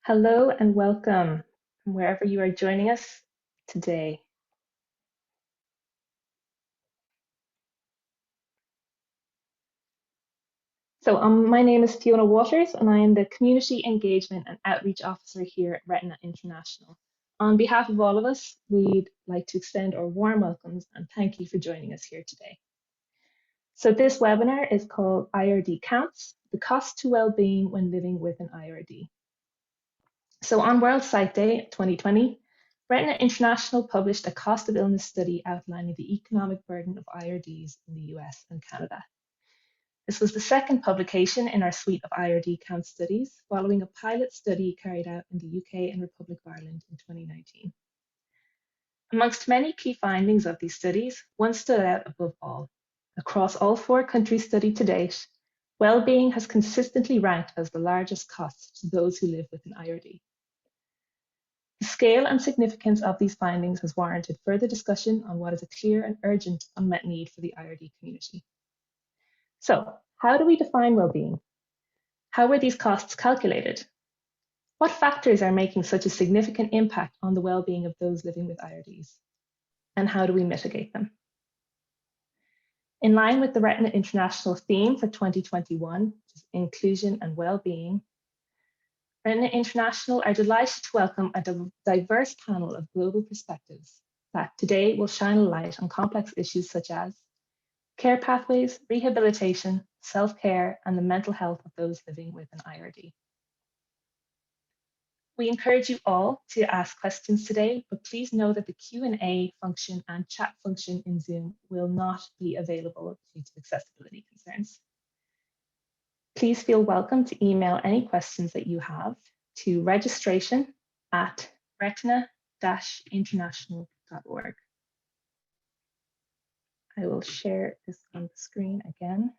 Hello and welcome from wherever you are joining us today. So my name is Fiona Waters and I am the Community Engagement and Outreach Officer here at Retina International. On behalf of all of us, we'd like to extend our warm welcomes and thank you for joining us here today. So this webinar is called IRDCOUNTS, the cost to well-being when living with an IRD. So on World Sight Day 2020, Retina International published a cost of illness study outlining the economic burden of IRDs in the US and Canada. This was the second publication in our suite of IRD count studies, following a pilot study carried out in the UK and Republic of Ireland in 2019. Amongst many key findings of these studies, one stood out above all. Across all 4 countries studied to date, well-being has consistently ranked as the largest cost to those who live with an IRD. The scale and significance of these findings has warranted further discussion on what is a clear and urgent unmet need for the IRD community. So, how do we define well-being? How were these costs calculated? What factors are making such a significant impact on the well-being of those living with IRDs? And how do we mitigate them? In line with the Retina International theme for 2021, which is inclusion and well-being, Retina International are delighted to welcome a diverse panel of global perspectives that today will shine a light on complex issues such as care pathways, rehabilitation, self-care, and the mental health of those living with an IRD. We encourage you all to ask questions today, but please know that the Q&A function and chat function in Zoom will not be available due to accessibility concerns. Please feel welcome to email any questions that you have to registration@retina-international.org. I will share this on the screen again.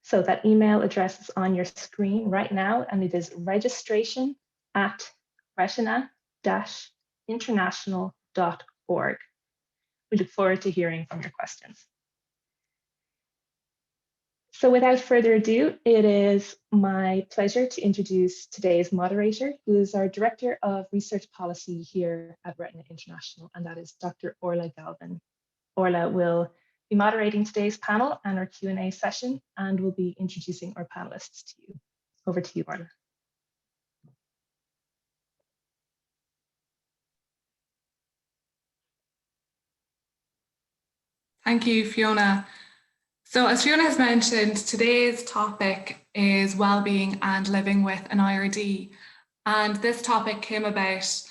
So that email address is on your screen right now, and it is registration@retina-international.org. We look forward to hearing from your questions. So without further ado, it is my pleasure to introduce today's moderator, who is our Director of Research Policy here at Retina International, and that is Dr. Orla Galvin. Orla will be moderating today's panel and our Q&A session, and will be introducing our panelists to you. Over to you, Orla. Thank you, Fiona. So as Fiona has mentioned, today's topic is well-being and living with an IRD. And this topic came about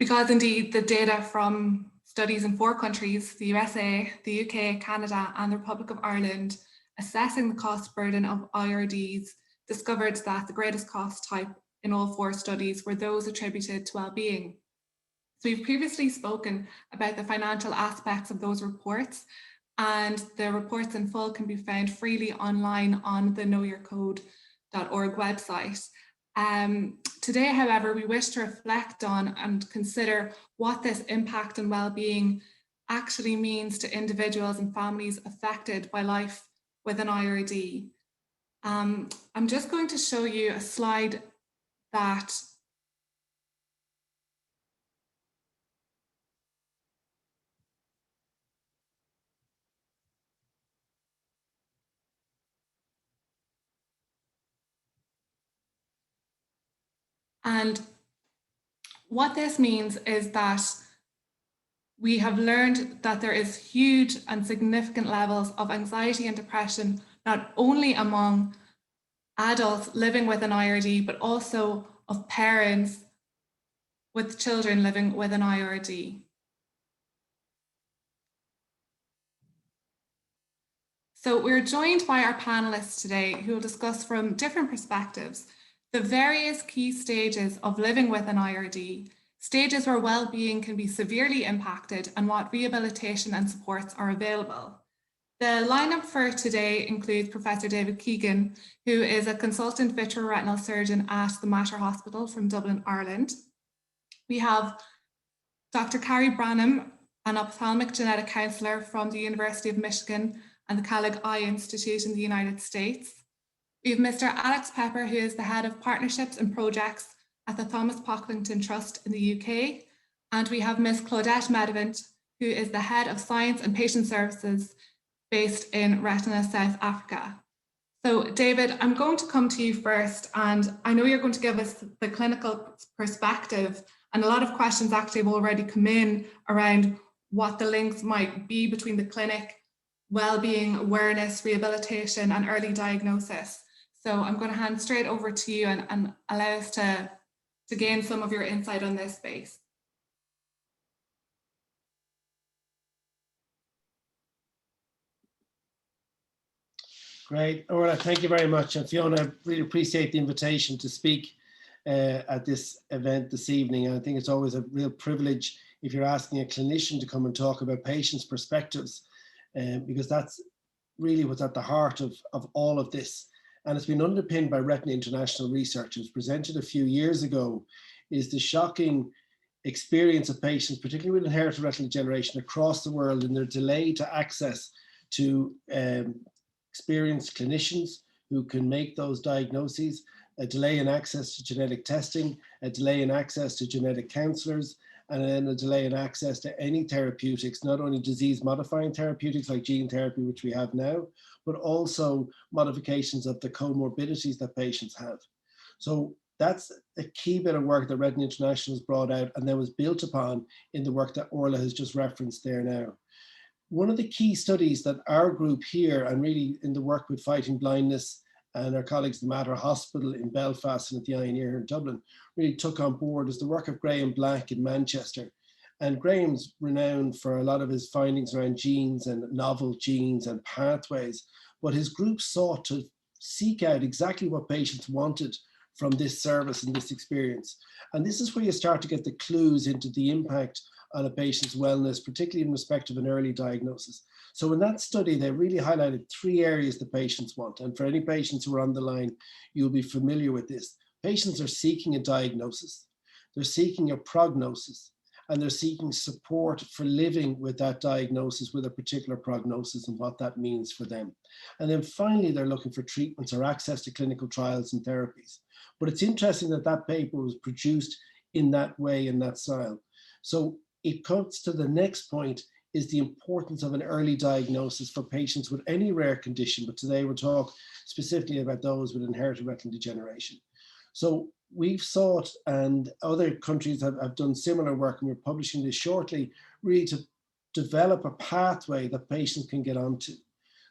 because indeed the data from studies in 4 countries, the USA, the UK, Canada, and the Republic of Ireland, assessing the cost burden of IRDs, discovered that the greatest cost type in all 4 studies were those attributed to well-being. So we've previously spoken about the financial aspects of those reports, and the reports in full can be found freely online on the knowyourcode.org website. Today, however, we wish to reflect on and consider what this impact on well-being actually means to individuals and families affected by life with an IRD. I'm just going to show you a slide that and what this means is that we have learned that there is huge and significant levels of anxiety and depression, not only among adults living with an IRD, but also of parents with children living with an IRD. So we're joined by our panelists today who will discuss from different perspectives the various key stages of living with an IRD, stages where well-being can be severely impacted, and what rehabilitation and supports are available. The lineup for today includes Professor David Keegan, who is a consultant vitreoretinal surgeon at the Mater Hospital from Dublin, Ireland. We have Dr. Carrie Branham, an ophthalmic genetic counsellor from the University of Michigan and the Kellogg Eye Institute in the United States. We have Mr. Alex Pepper, who is the Head of Partnerships and Projects at the Thomas Pocklington Trust in the UK. And we have Ms. Claudette Medevant, who is the Head of Science and Patient Services based in Retina, South Africa. So David, I'm going to come to you first, and I know you're going to give us the clinical perspective, and a lot of questions actually have already come in around what the links might be between the clinic, well-being, awareness, rehabilitation, and early diagnosis. So I'm going to hand straight over to you and allow us to gain some of your insight on this space. Great. Orla, thank you very much. And Fiona, I really appreciate the invitation to speak at this event this evening. And I think it's always a real privilege if you're asking a clinician to come and talk about patients' perspectives, because that's really what's at the heart of all of this. And it's been underpinned by Retina International research. It was presented a few years ago, is the shocking experience of patients, particularly with inherited retinal degeneration across the world, in their delay to access to experienced clinicians who can make those diagnoses, a delay in access to genetic testing, a delay in access to genetic counselors, and then a delay in access to any therapeutics, not only disease-modifying therapeutics like gene therapy, which we have now, but also modifications of the comorbidities that patients have. So that's a key bit of work that Retina International has brought out and then was built upon in the work that Orla has just referenced there now. One of the key studies that our group here, and really in the work with Fighting Blindness and our colleagues at the Mater Hospital in Belfast and at the Eye and Ear in Dublin, really took on board, is the work of Graham Black in Manchester. And Graham's renowned for a lot of his findings around genes and novel genes and pathways, but his group sought to seek out exactly what patients wanted from this service and this experience. And this is where you start to get the clues into the impact on a patient's wellness, particularly in respect of an early diagnosis. So in that study, they really highlighted 3 areas the patients want. And for any patients who are on the line, you'll be familiar with this. Patients are seeking a diagnosis, they're seeking a prognosis, and they're seeking support for living with that diagnosis, with a particular prognosis and what that means for them. And then finally, they're looking for treatments or access to clinical trials and therapies. But it's interesting that that paper was produced in that way, in that style. So it comes to the next point, is the importance of an early diagnosis for patients with any rare condition. But today we'll talk specifically about those with inherited retinal degeneration. So we've sought, and other countries have done similar work, and we're publishing this shortly, really to develop a pathway that patients can get onto.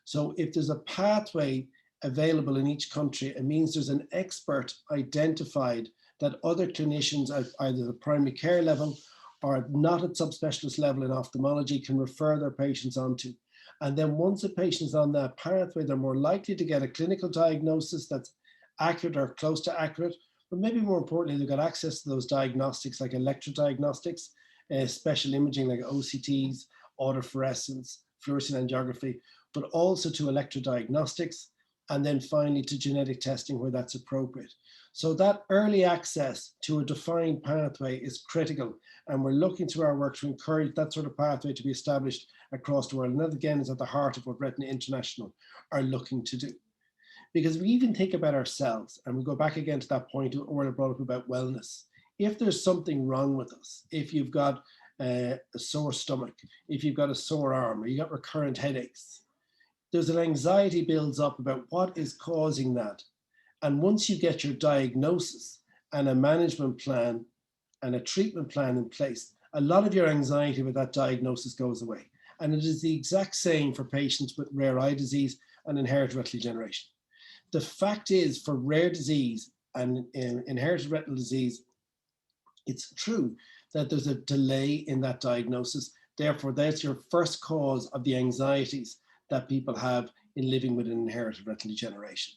So if there's a pathway available in each country, it means there's an expert identified that other clinicians at either the primary care level or not at subspecialist level in ophthalmology can refer their patients onto. And then once a patient is on that pathway, they're more likely to get a clinical diagnosis that's accurate or close to accurate, but maybe more importantly, they've got access to those diagnostics like electrodiagnostics, special imaging like OCTs, autofluorescence, fluorescent angiography, but also to electrodiagnostics, and then finally to genetic testing where that's appropriate. So that early access to a defined pathway is critical, and we're looking to our work to encourage that sort of pathway to be established across the world. And that again is at the heart of what Retina International are looking to do. Because we even think about ourselves, and we go back again to that point Orla brought up about wellness. If there's something wrong with us, if you've got a sore stomach, if you've got a sore arm, or you've got recurrent headaches, there's an anxiety builds up about what is causing that. And once you get your diagnosis and a management plan and a treatment plan in place, a lot of your anxiety with that diagnosis goes away. And it is the exact same for patients with rare eye disease and inherited retinal degeneration. The fact is, for rare disease and inherited retinal disease, it's true that there's a delay in that diagnosis. Therefore, that's your first cause of the anxieties that people have in living with an inherited retinal degeneration.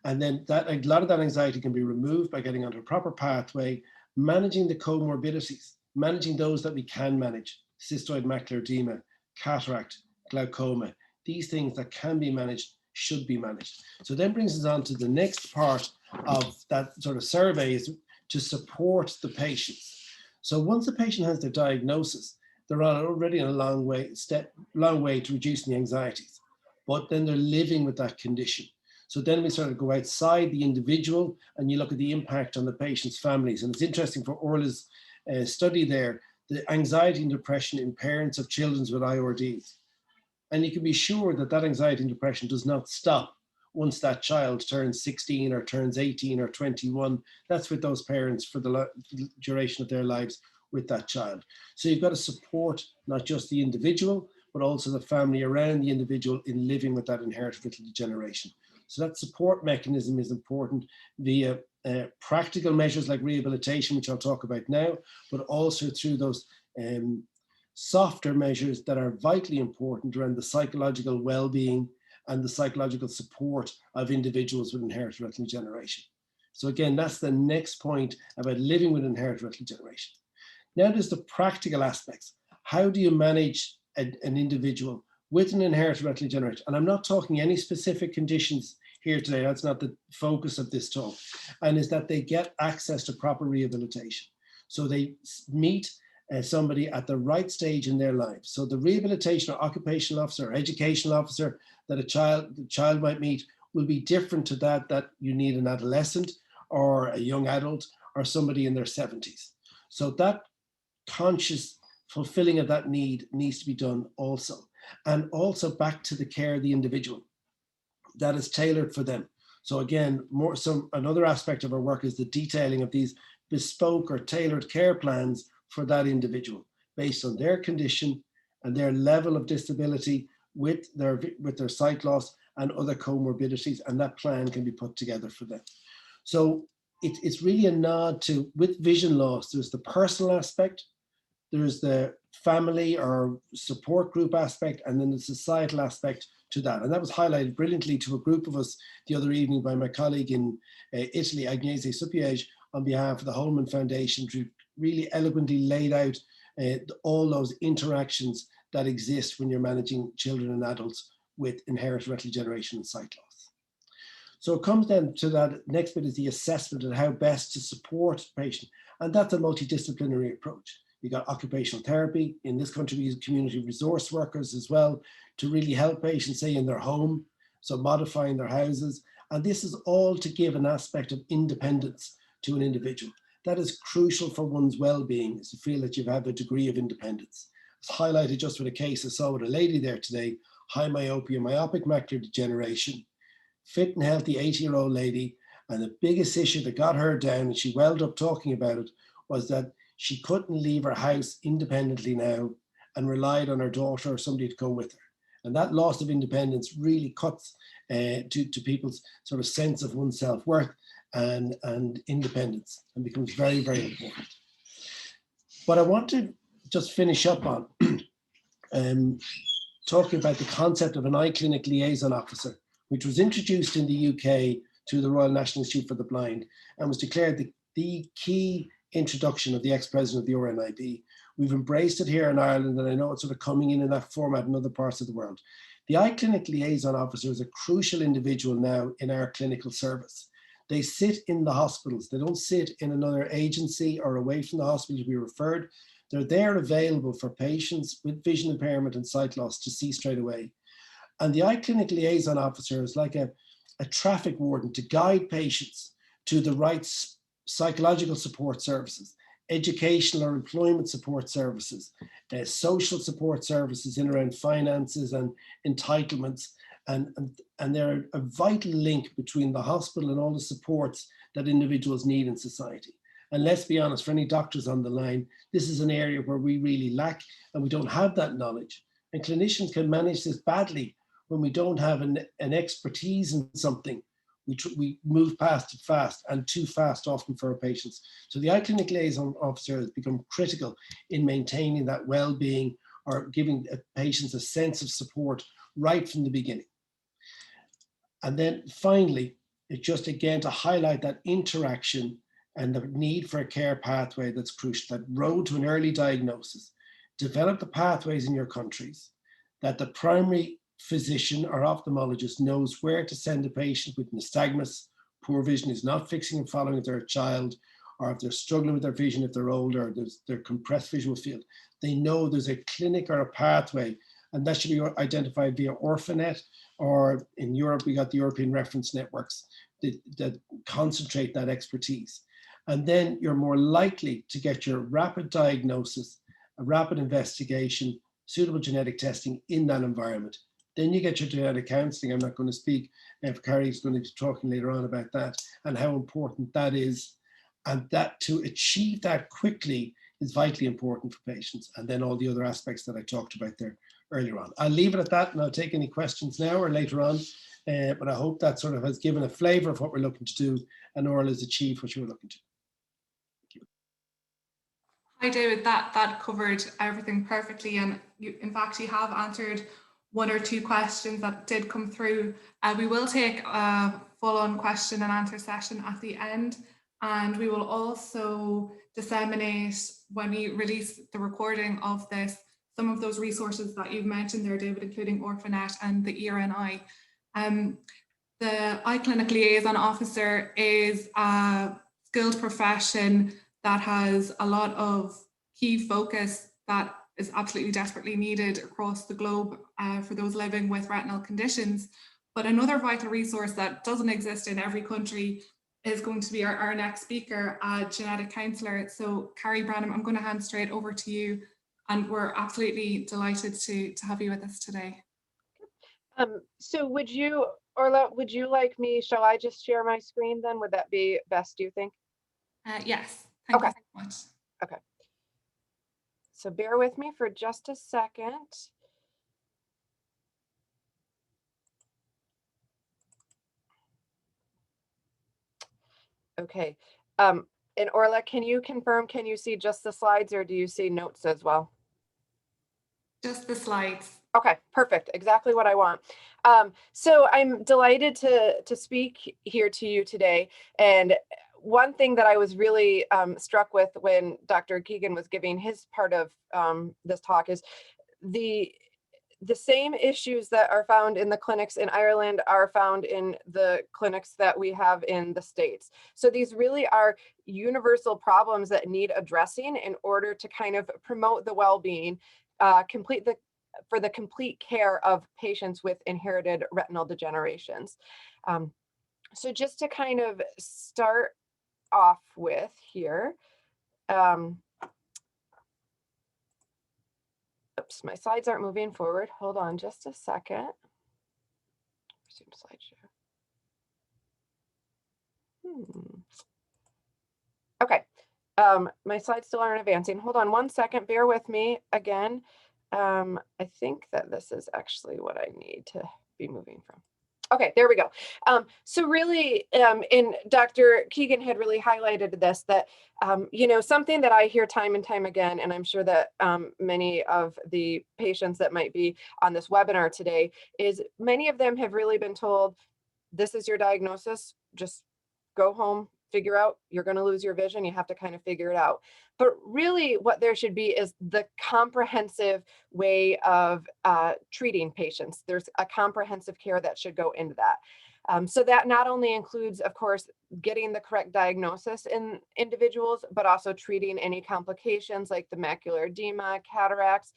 And then a lot of that anxiety can be removed by getting onto a proper pathway, managing the comorbidities, managing those that we can manage, cystoid macular edema, cataract, glaucoma, these things that can be managed should be managed. So then brings us on to the next part of that sort of survey, is to support the patients. So once the patient has their diagnosis, they're already on a long way to reducing the anxieties. but then they're living with that condition. So then we sort of go outside the individual and you look at the impact on the patient's families. And it's interesting for Orla's study there, the anxiety and depression in parents of children with IRDs. And you can be sure that that anxiety and depression does not stop once that child turns 16 or turns 18 or 21. That's with those parents for the duration of their lives with that child. So you've got to support not just the individual, but also the family around the individual in living with that inherited retinal degeneration. So that support mechanism is important via practical measures like rehabilitation, which I'll talk about now, but also through those softer measures that are vitally important around the psychological well-being and the psychological support of individuals with inherited retinal degeneration. So again, that's the next point about living with inherited retinal degeneration. Now there's the practical aspects. How do you manage an individual with an inherited retinal degeneration? And I'm not talking any specific conditions here today. That's not the focus of this talk. And is that they get access to proper rehabilitation. So they meet somebody at the right stage in their lives. So the rehabilitation or occupational officer or educational officer that the child might meet will be different to that you need an adolescent or a young adult or somebody in their 70s. So that conscious fulfilling of that need needs to be done also. And also back to the care of the individual that is tailored for them. So again, another aspect of our work is the detailing of these bespoke or tailored care plans for that individual based on their condition and their level of disability with their sight loss and other comorbidities, and that plan can be put together for them. So it's really a nod to, with vision loss, there's the personal aspect, there's the family or support group aspect, and then the societal aspect to that. And that was highlighted brilliantly to a group of us the other evening by my colleague in Italy, Agnese Suppiege, on behalf of the Holman Foundation, who really eloquently laid out all those interactions that exist when you're managing children and adults with inherited retinal degeneration and sight loss. So it comes then to that next bit is the assessment of how best to support the patient. And that's a multidisciplinary approach. You got occupational therapy. In this country, we use community resource workers as well to really help patients, say, in their home, so modifying their houses. And this is all to give an aspect of independence to an individual. That is crucial for one's well-being, is to feel that you have a degree of independence. It's highlighted just with a case I saw with a lady there today, high myopia, myopic macular degeneration, fit and healthy 80-year-old lady. And the biggest issue that got her down, and she welled up talking about it, was that she couldn't leave her house independently now and relied on her daughter or somebody to go with her. And that loss of independence really cuts to people's sort of sense of one's self-worth and independence, and becomes very, very important. But I want to just finish up on talking about the concept of an eye clinic liaison officer, which was introduced in the UK through the Royal National Institute for the Blind and was declared the key introduction of the ex-president of the RNIB. We've embraced it here in Ireland, and I know it's sort of coming in that format in other parts of the world. The eye clinic liaison officer is a crucial individual now in our clinical service. They sit in the hospitals. They don't sit in another agency or away from the hospital to be referred. They're there available for patients with vision impairment and sight loss to see straight away. And the eye clinic liaison officer is like a traffic warden to guide patients to the right psychological support services, educational or employment support services, social support services in around finances and entitlements. And they're a vital link between the hospital and all the supports that individuals need in society. And let's be honest, for any doctors on the line, this is an area where we really lack and we don't have that knowledge. And clinicians can manage this badly when we don't have an expertise in something. We move past it fast, and too fast often for our patients. So the eye clinic liaison officer has become critical in maintaining that well-being or giving patients a sense of support right from the beginning. And then finally, it's just again to highlight that interaction and the need for a care pathway that's crucial, that road to an early diagnosis. Develop the pathways in your countries, that the primary physician or ophthalmologist knows where to send a patient with nystagmus, poor vision, is not fixing and following if they're a child, or if they're struggling with their vision if they're older, their compressed visual field. They know there's a clinic or a pathway and that should be identified via Orphanet, or in Europe, we got the European reference networks that concentrate that expertise. And then you're more likely to get your rapid diagnosis, a rapid investigation, suitable genetic testing in that environment. Then you get your genetic counseling. I'm not going to speak, if Carrie's going to be talking later on about that and how important that is. And that to achieve that quickly is vitally important for patients. And then all the other aspects that I talked about there earlier on. I'll leave it at that and I'll take any questions now or later on. But I hope that sort of has given a flavor of what we're looking to do, and Orla has achieved what you were looking to. Hi, David. That covered everything perfectly. And in fact, you have answered one or two questions that did come through. We will take a full-on question and answer session at the end. And we will also disseminate, when we release the recording of this, some of those resources that you've mentioned there, David, including Orphanet and the ERNI. The iClinic Liaison Officer is a skilled profession that has a lot of key focus that is absolutely desperately needed across the globe for those living with retinal conditions. But another vital resource that doesn't exist in every country is going to be our next speaker, a genetic counsellor. So Carrie Branham, I'm going to hand straight over to you, and we're absolutely delighted to have you with us today. So would you, Orla, would you like me, shall I just share my screen then? Would that be best, do you think? Yes, thank you so much. Okay. So bear with me for just a second. Okay. And Orla, can you confirm, can you see just the slides or do you see notes as well? Just the slides. Okay, perfect. Exactly what I want. So I'm delighted to speak here to you today. And one thing that I was really struck with when Dr. Keegan was giving his part of this talk is the same issues that are found in the clinics in Ireland are found in the clinics that we have in the States. So these really are universal problems that need addressing in order to kind of promote the well-being, for the complete care of patients with inherited retinal degenerations. So just to kind of start off with here, oops, my slides aren't moving forward. Hold on just a second. Resume slideshow. Okay, my slides still aren't advancing. Hold on one second, bear with me again. I think that this is actually what I need to be moving from. Okay, there we go. So really, and Dr. Keegan had really highlighted this, that, you know, something that I hear time and time again, and I'm sure that many of the patients that might be on this webinar today, is many of them have really been told, this is your diagnosis, just go home, figure out, you're going to lose your vision, you have to kind of figure it out. But really what there should be is the comprehensive way of treating patients. There's a comprehensive care that should go into that. So that not only includes, of course, getting the correct diagnosis in individuals, but also treating any complications like the macular edema, cataracts,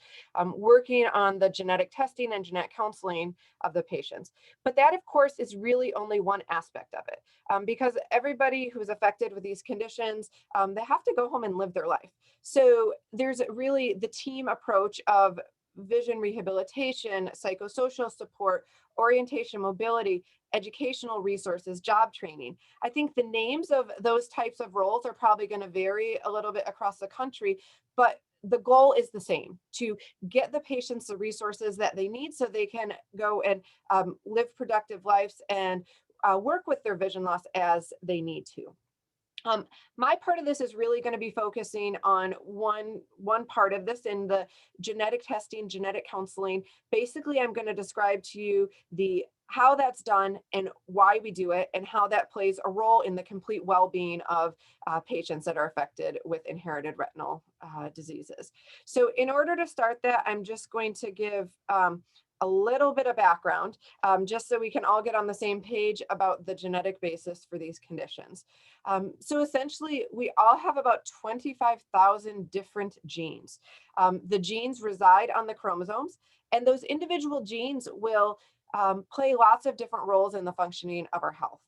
working on the genetic testing and genetic counseling of the patients. But that, of course, is really only one aspect of it, because everybody who's affected with these conditions, they have to go home and live their life. So there's really the team approach of vision rehabilitation, psychosocial support, orientation, mobility, educational resources, job training. I think the names of those types of roles are probably going to vary a little bit across the country, but the goal is the same, to get the patients the resources that they need so they can go and live productive lives and work with their vision loss as they need to. My part of this is really going to be focusing on one part of this in the genetic testing, genetic counseling. Basically, I'm going to describe to you how that's done and why we do it and how that plays a role in the complete well-being of patients that are affected with inherited retinal diseases. So in order to start that, I'm just going to give a little bit of background, just so we can all get on the same page about the genetic basis for these conditions. So essentially, we all have about 25,000 different genes. The genes reside on the chromosomes, And those individual genes will play lots of different roles in the functioning of our health.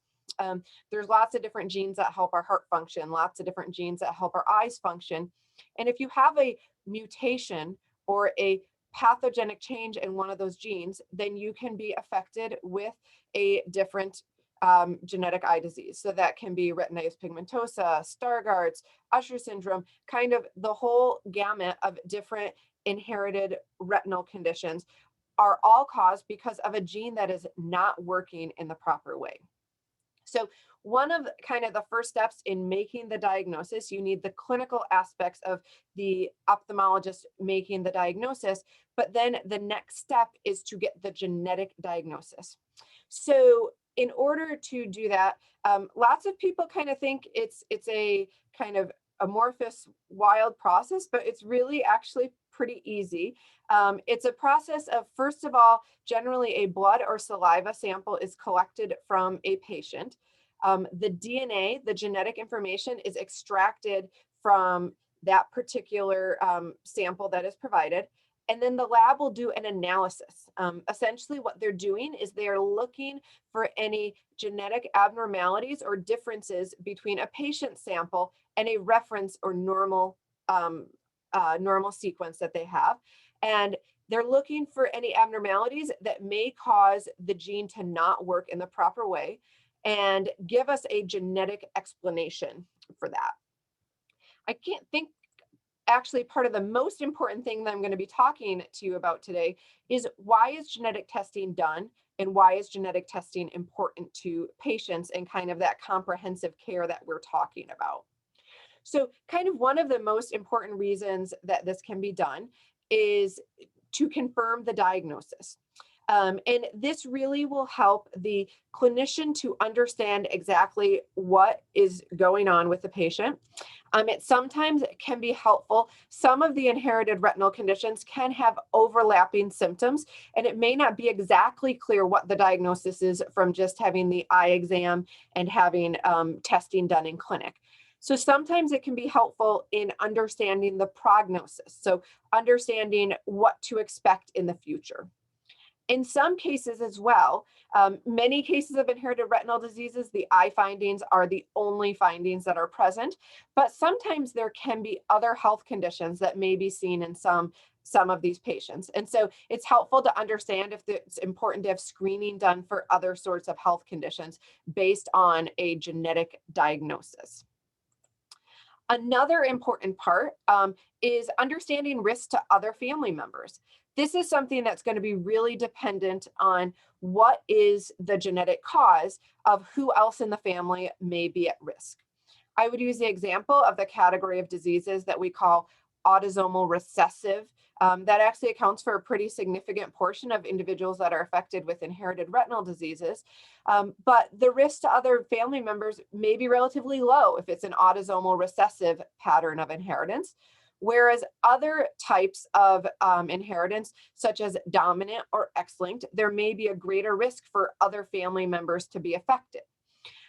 There's lots of different genes that help our heart function, lots of different genes that help our eyes function. And if you have a mutation or a pathogenic change in one of those genes, then you can be affected with a different genetic eye disease. So that can be retinitis pigmentosa, Stargardt's, Usher syndrome, kind of the whole gamut of different inherited retinal conditions are all caused because of a gene that is not working in the proper way. So one of kind of the first steps in making the diagnosis, you need the clinical aspects of the ophthalmologist making the diagnosis, but then the next step is to get the genetic diagnosis. So in order to do that, lots of people kind of think it's a kind of amorphous, wild process, but it's really actually pretty easy. It's a process of, first of all, generally a blood or saliva sample is collected from a patient. The DNA, the genetic information, is extracted from that particular sample that is provided. And then the lab will do an analysis. Essentially what they're doing is they are looking for any genetic abnormalities or differences between a patient sample and a reference or normal sequence that they have. And they're looking for any abnormalities that may cause the gene to not work in the proper way and give us a genetic explanation for that. I can't think, actually, part of the most important thing that I'm going to be talking to you about today is why is genetic testing done and why is genetic testing important to patients and kind of that comprehensive care that we're talking about. So kind of one of the most important reasons that this can be done is to confirm the diagnosis. And this really will help the clinician to understand exactly what is going on with the patient. It sometimes can be helpful. Some of the inherited retinal conditions can have overlapping symptoms, and it may not be exactly clear what the diagnosis is from just having the eye exam and having testing done in clinic. So sometimes it can be helpful in understanding the prognosis, so understanding what to expect in the future. In some cases as well, many cases of inherited retinal diseases, the eye findings are the only findings that are present, but sometimes there can be other health conditions that may be seen in some of these patients. And so it's helpful to understand if it's important to have screening done for other sorts of health conditions based on a genetic diagnosis. Another important part is understanding risk to other family members. This is something that's going to be really dependent on what is the genetic cause of who else in the family may be at risk. I would use the example of the category of diseases that we call autosomal recessive. That actually accounts for a pretty significant portion of individuals that are affected with inherited retinal diseases. But the risk to other family members may be relatively low if it's an autosomal recessive pattern of inheritance. Whereas other types of inheritance, such as dominant or X-linked, there may be a greater risk for other family members to be affected.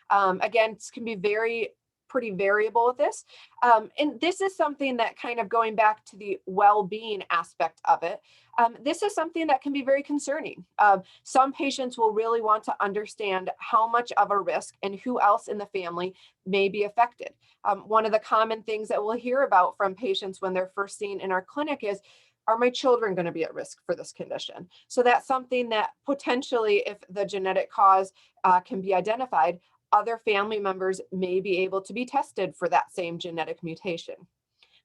Again, it can be pretty variable with this. And this is something that, kind of going back to the well-being aspect of it, this is something that can be very concerning. Some patients will really want to understand how much of a risk and who else in the family may be affected. One of the common things that we'll hear about from patients when they're first seen in our clinic is, are my children going to be at risk for this condition? So that's something that potentially, if the genetic cause can be identified, other family members may be able to be tested for that same genetic mutation.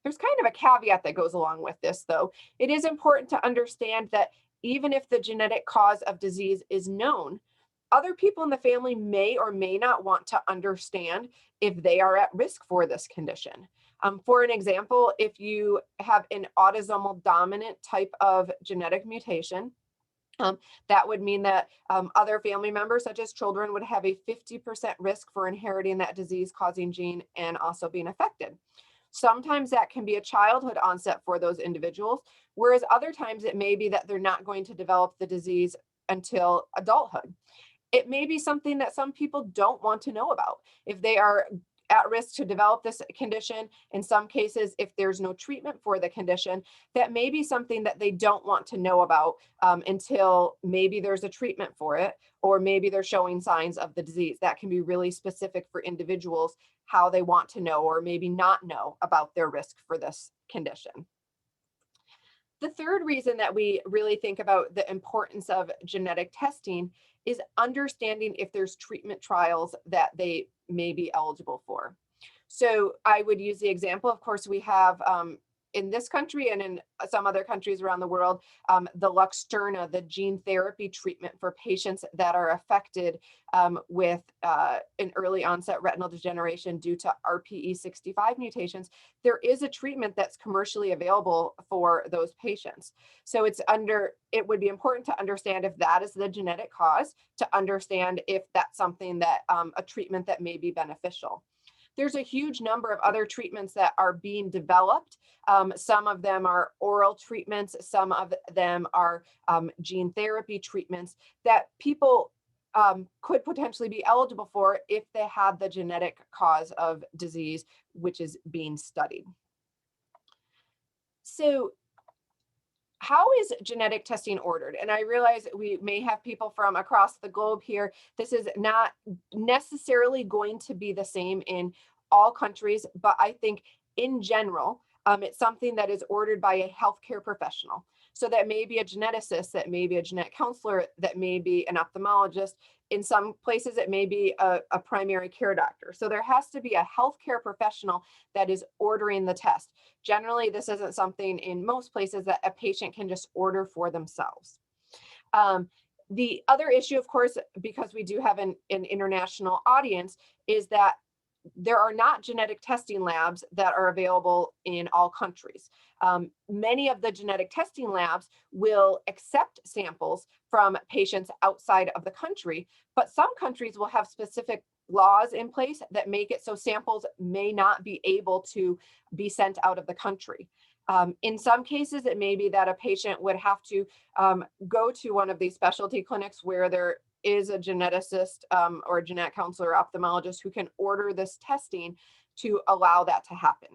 There's kind of a caveat that goes along with this, though. It is important to understand that even if the genetic cause of disease is known, other people in the family may or may not want to understand if they are at risk for this condition. For an example, if you have an autosomal dominant type of genetic mutation, that would mean that other family members, such as children, would have a 50% risk for inheriting that disease-causing gene and also being affected. Sometimes that can be a childhood onset for those individuals, whereas other times it may be that they're not going to develop the disease until adulthood. It may be something that some people don't want to know about. If they are at risk to develop this condition. In some cases, if there's no treatment for the condition, that may be something that they don't want to know about until maybe there's a treatment for it, or maybe they're showing signs of the disease. That can be really specific for individuals, how they want to know or maybe not know about their risk for this condition. The third reason that we really think about the importance of genetic testing is understanding if there's treatment trials that they may be eligible for. So I would use the example, of course, we have in this country and in some other countries around the world, the Luxturna, the gene therapy treatment for patients that are affected with an early onset retinal degeneration due to RPE65 mutations. There is a treatment that's commercially available for those patients. So it would be important to understand if that is the genetic cause, to understand if that's something that a treatment that may be beneficial. There's a huge number of other treatments that are being developed. Some of them are oral treatments, some of them are gene therapy treatments that people could potentially be eligible for if they had the genetic cause of disease, which is being studied. So how is genetic testing ordered? And I realize we may have people from across the globe here. This is not necessarily going to be the same in all countries, but I think in general, it's something that is ordered by a healthcare professional. So that may be a geneticist, that may be a genetic counselor, that may be an ophthalmologist. In some places, it may be a primary care doctor. So there has to be a healthcare professional that is ordering the test. Generally, this isn't something in most places that a patient can just order for themselves. The other issue, of course, because we do have an international audience, is that there are not genetic testing labs that are available in all countries. Many of the genetic testing labs will accept samples from patients outside of the country, but some countries will have specific laws in place that make it so samples may not be able to be sent out of the country. In some cases, it may be that a patient would have to go to one of these specialty clinics where there is a geneticist or a genetic counselor or ophthalmologist who can order this testing to allow that to happen.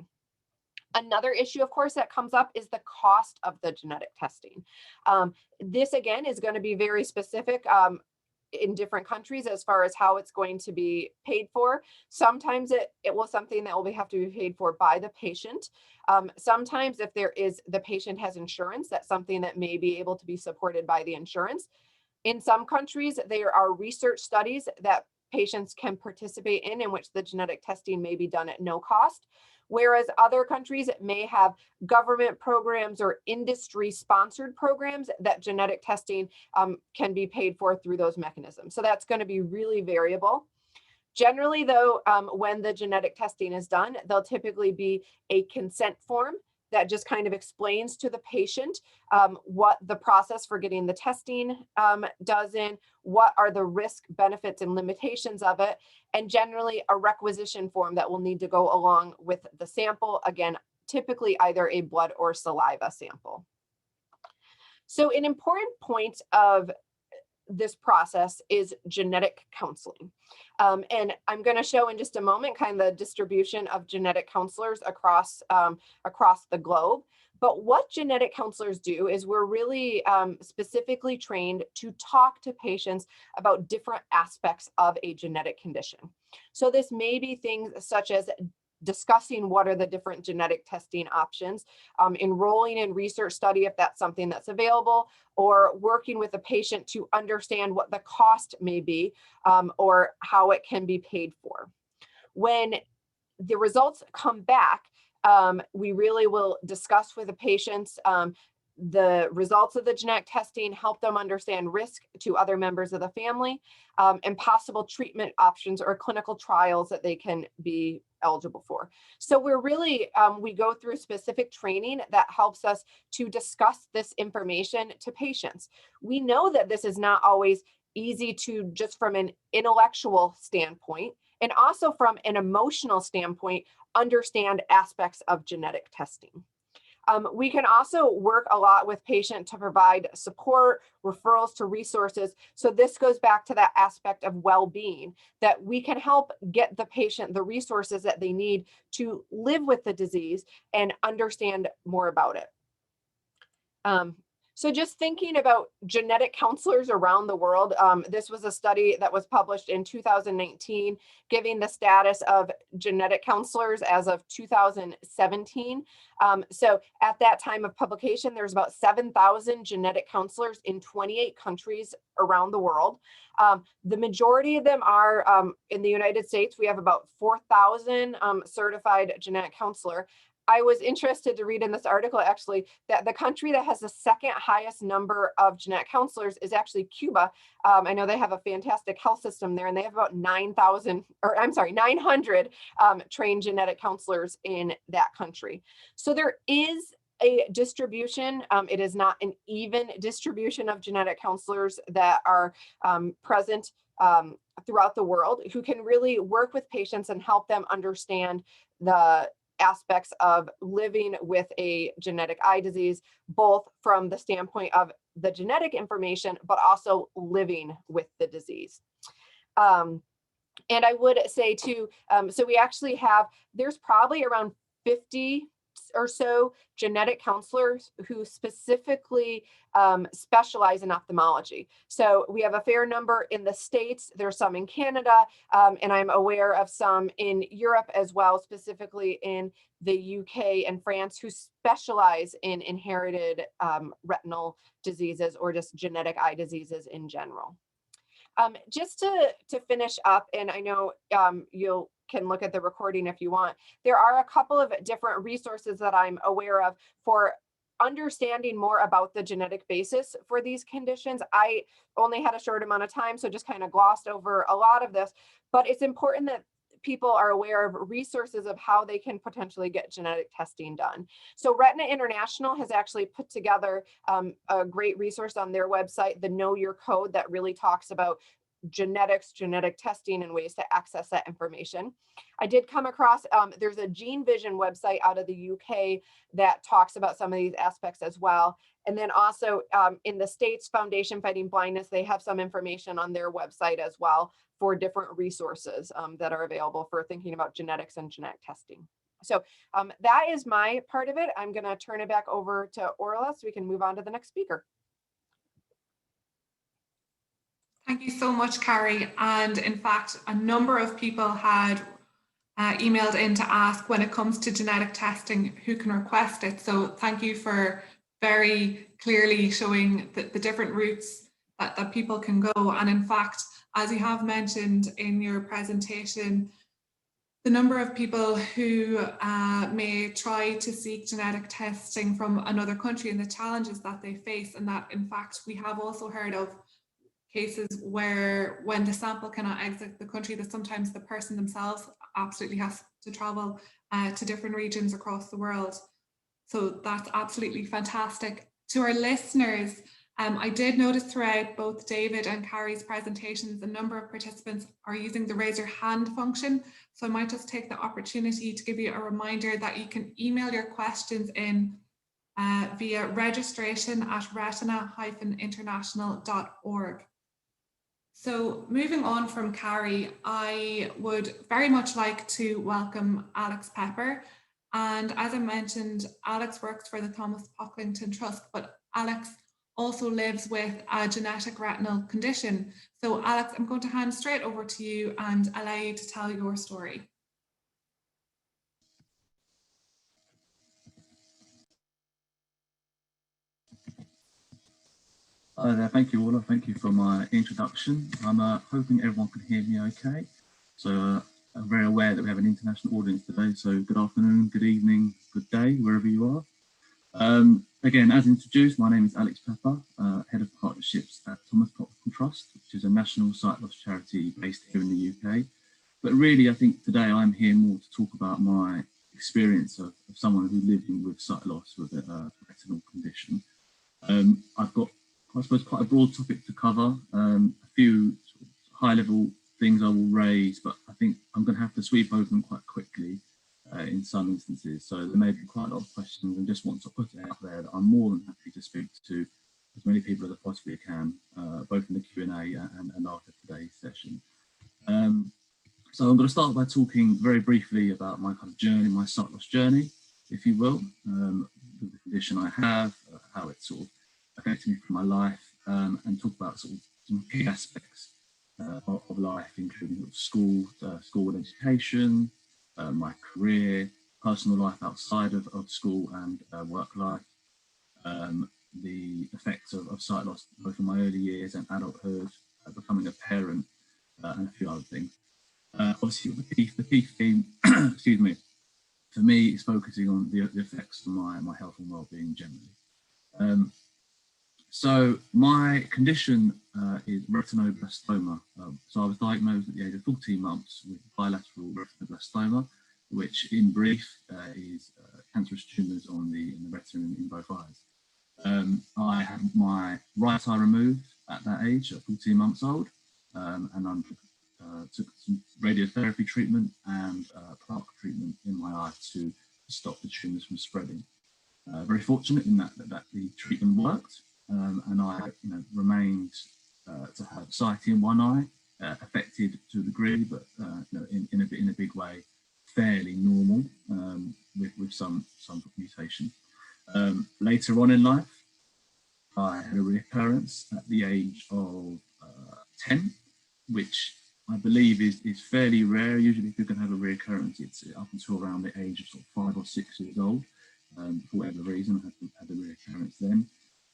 Another issue, of course, that comes up is the cost of the genetic testing. This, again, is going to be very specific in different countries as far as how it's going to be paid for. Sometimes it will something that will have to be paid for by the patient. Sometimes if the patient has insurance, that's something that may be able to be supported by the insurance. In some countries, there are research studies that patients can participate in which the genetic testing may be done at no cost, whereas other countries may have government programs or industry-sponsored programs that genetic testing can be paid for through those mechanisms. So that's going to be really variable. Generally, though, when the genetic testing is done, there'll typically be a consent form that just kind of explains to the patient what the process for getting the testing does in, what are the risk, benefits, and limitations of it, and generally a requisition form that will need to go along with the sample, again, typically either a blood or saliva sample. So an important point of this process is genetic counseling. And I'm going to show in just a moment kind of the distribution of genetic counselors across the globe. But what genetic counselors do is we're really specifically trained to talk to patients about different aspects of a genetic condition. So this may be things such as discussing what are the different genetic testing options, enrolling in research study if that's something that's available, or working with a patient to understand what the cost may be or how it can be paid for. When the results come back, we really will discuss with the patients the results of the genetic testing, help them understand risk to other members of the family, and possible treatment options or clinical trials that they can be eligible for. So we're really, we go through specific training that helps us to discuss this information to patients. We know that this is not always easy to just from an intellectual standpoint, and also from an emotional standpoint, understand aspects of genetic testing. We can also work a lot with patient to provide support, referrals to resources. So this goes back to that aspect of well-being, that we can help get the patient the resources that they need to live with the disease and understand more about it. So just thinking about genetic counselors around the world, this was a study that was published in 2019, giving the status of genetic counselors as of 2017. So at that time of publication, there's about 7,000 genetic counselors in 28 countries around the world. The majority of them are in the United States. We have about 4,000 certified genetic counselor. I was interested to read in this article actually that the country that has the second highest number of genetic counselors is actually Cuba. I know they have a fantastic health system there, and they have about 900 trained genetic counselors in that country. So there is a distribution. It is not an even distribution of genetic counselors that are present throughout the world, who can really work with patients and help them understand the aspects of living with a genetic eye disease, both from the standpoint of the genetic information, but also living with the disease. And I would say too, so we actually have, there's probably around 50 or so genetic counselors who specifically specialize in ophthalmology. So we have a fair number in the States, there's some in Canada, and I'm aware of some in Europe as well, specifically in the UK and France, who specialize in inherited retinal diseases or just genetic eye diseases in general. Just to finish up, and I know you can look at the recording if you want, there are a couple of different resources that I'm aware of for understanding more about the genetic basis for these conditions. I only had a short amount of time, so just kind of glossed over a lot of this, but it's important that people are aware of resources of how they can potentially get genetic testing done. So Retina International has actually put together a great resource on their website, the Know Your Code, that really talks about genetics, genetic testing, and ways to access that information. I did come across, there's a Gene Vision website out of the UK that talks about some of these aspects as well. And then also in the States, Foundation Fighting Blindness, they have some information on their website as well for different resources that are available for thinking about genetics and genetic testing. So that is my part of it. I'm going to turn it back over to Orla so we can move on to the next speaker. Thank you so much, Carrie. And in fact, a number of people had emailed in to ask, when it comes to genetic testing, who can request it. So thank you for very clearly showing the different routes that people can go. And in fact, as you have mentioned in your presentation, the number of people who may try to seek genetic testing from another country and the challenges that they face, and that in fact we have also heard of cases where when the sample cannot exit the country, that sometimes the person themselves absolutely has to travel to different regions across the world. So that's absolutely fantastic. To our listeners, I did notice throughout both David and Carrie's presentations, a number of participants are using the raise your hand function. So I might just take the opportunity to give you a reminder that you can email your questions in via registration@retina-international.org. So moving on from Carrie, I would very much like to welcome Alex Pepper. And as I mentioned, Alex works for the Thomas Pocklington Trust, but Alex also lives with a genetic retinal condition. So Alex, I'm going to hand straight over to you and allow you to tell your story. Hi there, thank you, Orla. Thank you for my introduction. I'm hoping everyone can hear me okay. So I'm very aware that we have an international audience today. So good afternoon, good evening, good day, wherever you are. Again, as introduced, my name is Alex Pepper, Head of Partnerships at Thomas Pocklington Trust, which is a national sight loss charity based here in the UK. But really, I think today I'm here more to talk about my experience of someone who's living with sight loss with a retinal condition. I've got, I suppose, quite a broad topic to cover, a few sort of high-level things I will raise, but I think I'm going to have to sweep over them quite quickly in some instances. So there may be quite a lot of questions, and just want to put it out there that I'm more than happy to speak to as many people as I possibly can, both in the Q&A and after today's session. So I'm going to start by talking very briefly about my kind of journey, my sight loss journey, if you will, the condition I have, how it sort of affected me through my life, and talk about sort of some key aspects of life, including school and education, my career, personal life outside of school and work life, the effects of sight loss both in my early years and adulthood, becoming a parent, and a few other things. Obviously, the key theme, excuse me, for me is focusing on the effects of my health and well-being generally. So my condition is retinoblastoma. So I was diagnosed at the age of 14 months with bilateral retinoblastoma, which in brief is cancerous tumours in the retina in both eyes. I had my right eye removed at that age, at 14 months old, and I took some radiotherapy treatment and plaque treatment in my eye to stop the tumours from spreading. Very fortunate in that the treatment worked, and I remained to have sight in one eye, affected to a degree, but in a big way, fairly normal, with some mutation. Later on in life, I had a recurrence at the age of 10, which I believe is fairly rare. Usually if you can have a recurrence, it's up until around the age of sort of 5 or 6 years old. For whatever reason, I had a recurrence then.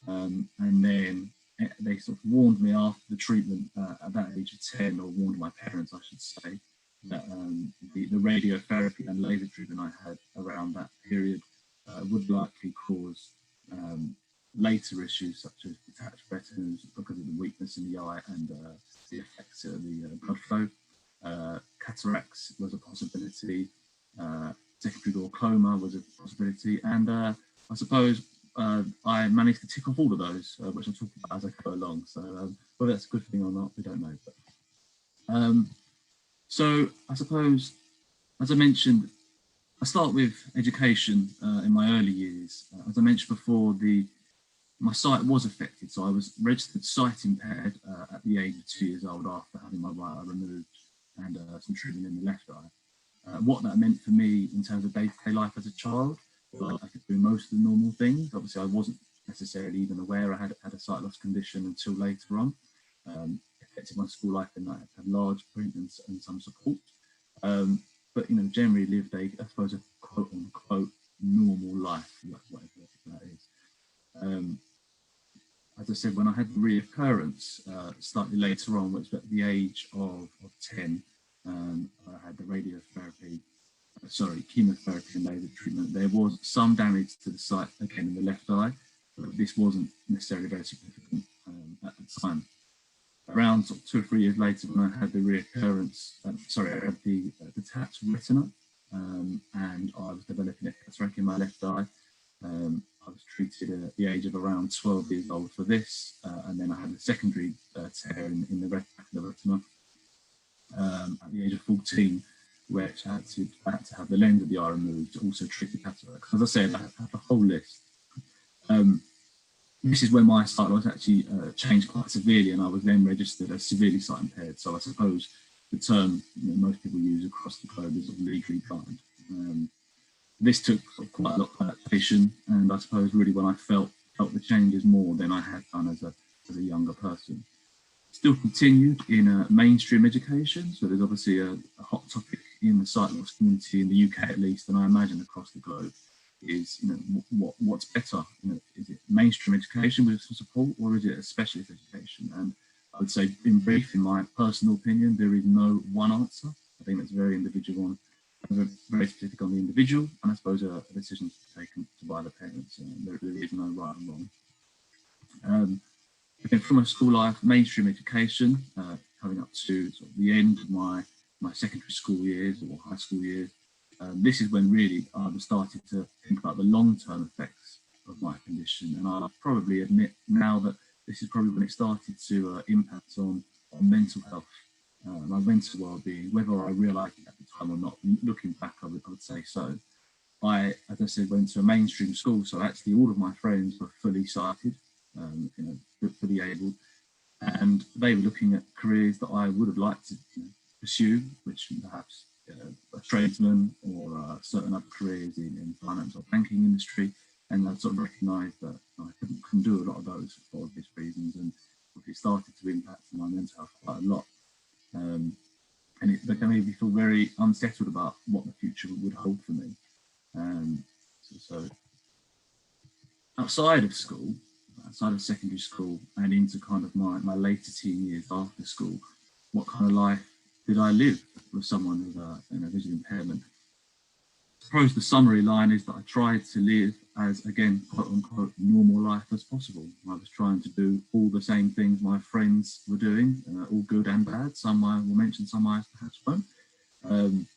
And then they sort of warned me after the treatment at that age of 10, or warned my parents, I should say, that the radiotherapy and laser treatment I had around that period would likely cause later issues such as detached retinas because of the weakness in the eye and the effects of the blood flow. Cataracts was a possibility. Secondary glaucoma was a possibility, and I suppose I managed to tick off all of those, which I'll talk about as I go along. So whether that's a good thing or not, we don't know. But, so I suppose, as I mentioned, I start with education in my early years. As I mentioned before, my sight was affected, so I was registered sight impaired at the age of 2 years old after having my right eye removed and some treatment in the left eye. What that meant for me in terms of day-to-day life as a child, I could do most of the normal things. Obviously, I wasn't necessarily even aware I had a sight loss condition until later on. Affected my school life, and I had large appointments and some support. But generally lived I suppose, a quote-unquote normal life, whatever that is. As I said, when I had the reoccurrence slightly later on, which was at the age of 10, I had the chemotherapy and laser treatment. There was some damage to the sight, again, in the left eye, but this wasn't necessarily very significant at the time. Around sort of 2 or 3 years later, when I had the reoccurrence, I had the detached retina, and I was developing a cataract in my left eye. I was treated at the age of around 12 years old for this, and then I had a secondary tear in the retina at the age of 14, which I had to have the lens of the eye removed to also treat the cataract. As I said, I have a whole list. This is when my sight loss actually changed quite severely, and I was then registered as severely sight impaired. So I suppose the term most people use across the globe is legally blind. This took quite a lot of adaptation, and I suppose really when I felt the changes more than I had done as a younger person. Still continued in mainstream education, so there's obviously a hot topic in the sight loss community in the UK at least, and I imagine across the globe, is what's better? Is it mainstream education with some support, or is it a specialist education? And I would say, in brief, in my personal opinion, there is no one answer. I think that's very individual, very specific on the individual, and I suppose a decision taken by the parents. There is no right and wrong. Again, from my school life, mainstream education, coming up to sort of the end of my secondary school years or high school years. This is when really I was starting to think about the long-term effects of my condition, and I'll probably admit now that this is probably when it started to impact on mental health, my mental well-being, whether I realised it at the time or not. Looking back, I would say so. I, as I said, went to a mainstream school, so actually all of my friends were fully sighted, fully able, and they were looking at careers that I would have liked to pursue, which perhaps a tradesman or certain other careers in finance or banking industry, and I sort of recognised that I couldn't do a lot of those for obvious reasons, and it started to impact my mental health quite a lot. And it made me feel very unsettled about what the future would hold for me. So outside of school, outside of secondary school, and into kind of my later teen years after school, what kind of life did I live with someone with a visual impairment? I suppose the summary line is that I tried to live as, again, quote unquote, normal life as possible. I was trying to do all the same things my friends were doing, all good and bad. Some I will mention, some I perhaps won't. And,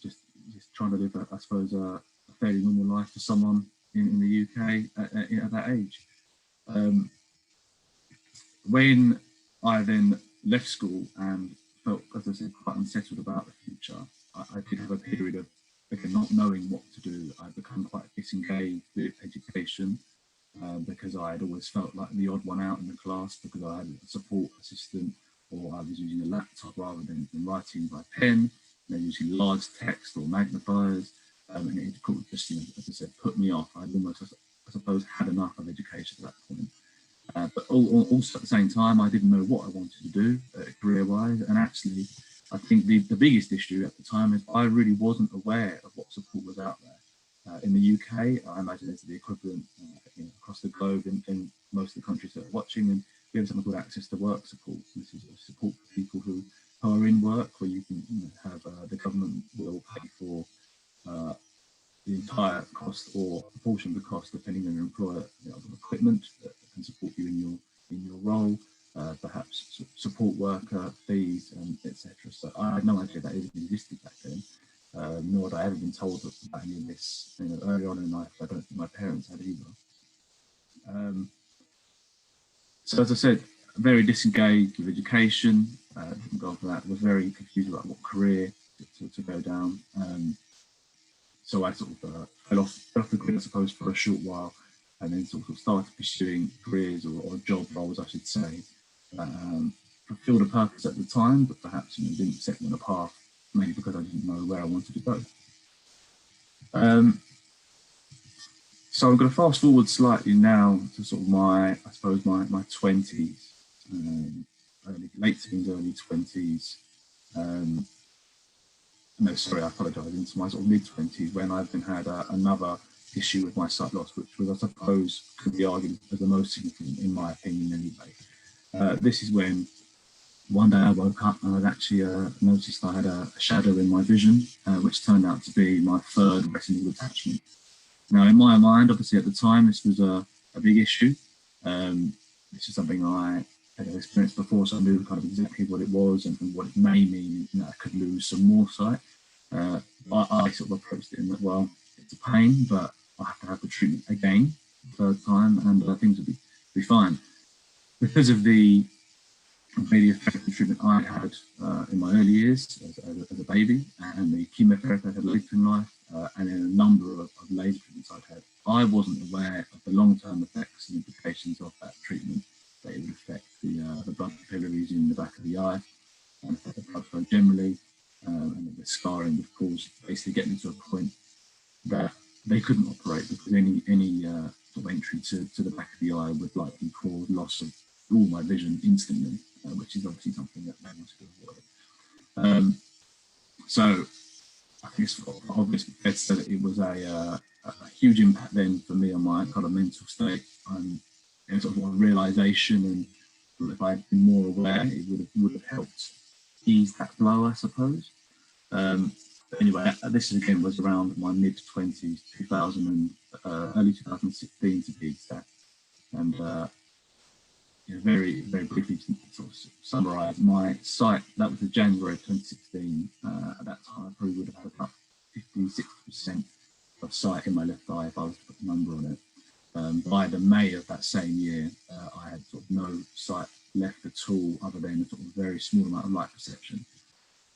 just trying to live, I suppose, a fairly normal life for someone in the UK at that age. When I then left school and felt, as I said, quite unsettled about the future, I did have a period of, again, not knowing what to do. I'd become quite disengaged with education because I had always felt like the odd one out in the class because I had a support assistant, or I was using a laptop rather than writing by pen, using large text or magnifiers, and it just, as I said, put me off. I'd almost, I suppose, had enough of education at that point. But also at the same time, I didn't know what I wanted to do career-wise, and actually, I think the biggest issue at the time is I really wasn't aware of what support was out there. In the UK, I imagine it's the equivalent across the globe in most of the countries that are watching, and we have something called access to work support. This is support for people who are in work, where you can have the government will pay for the entire cost or a portion of the cost, depending on your employer, of equipment that can support you in your role, perhaps support worker fees, etc. So I had no idea that even existed back then, nor had I ever been told about any of this early on in life. I don't think my parents had either. So as I said, very disengaged with education. Didn't go for that. Was very confused about what career to go down. So I sort of fell off the grid, I suppose, for a short while, and then sort of started pursuing careers or job roles, I should say, that fulfilled a purpose at the time, but perhaps didn't set me on a path, mainly because I didn't know where I wanted to go. So I'm going to fast forward slightly now to sort of my 20s, late teens, early 20s. No, sorry, I apologise, into my sort of mid-20s, when I then had another issue with my sight loss, which was, I suppose, could be argued as the most significant, in my opinion anyway. This is when one day I woke up and I'd actually noticed I had a shadow in my vision, which turned out to be my third retinal detachment. Now, in my mind, obviously at the time, this was a big issue. This is something I had experienced before, so I knew kind of exactly what it was and what it may mean. I could lose some more sight. I sort of approached it in that, well, it's a pain, but I have to have the treatment again, third time, and things will be fine. Because of the really effective treatment I had in my early years as a baby, and the chemotherapy I had later in life, and in a number of laser treatments I'd had, I wasn't aware of the long-term effects and implications of that treatment, that it would affect the blood capillaries in the back of the eye, and affect the blood flow generally, and the scarring would cause, basically get me to a point that they couldn't operate, because any sort of entry to the back of the eye would likely cause loss of all my vision instantly, which is obviously something that they wanted to avoid. So I think it's obvious that it was a huge impact then for me on my kind of mental state, and sort of a realization, and if I had been more aware, it would have helped ease that blow, I suppose. But anyway, this again was around my mid-20s, 2000 and early 2016 to be exact. And very, very briefly to sort of summarise my sight, that was in January 2016. At that time, I probably would have had about 50-60% of sight in my left eye if I was to put a number on it. By the May of that same year, I had sort of no sight left at all, other than a sort of very small amount of light perception.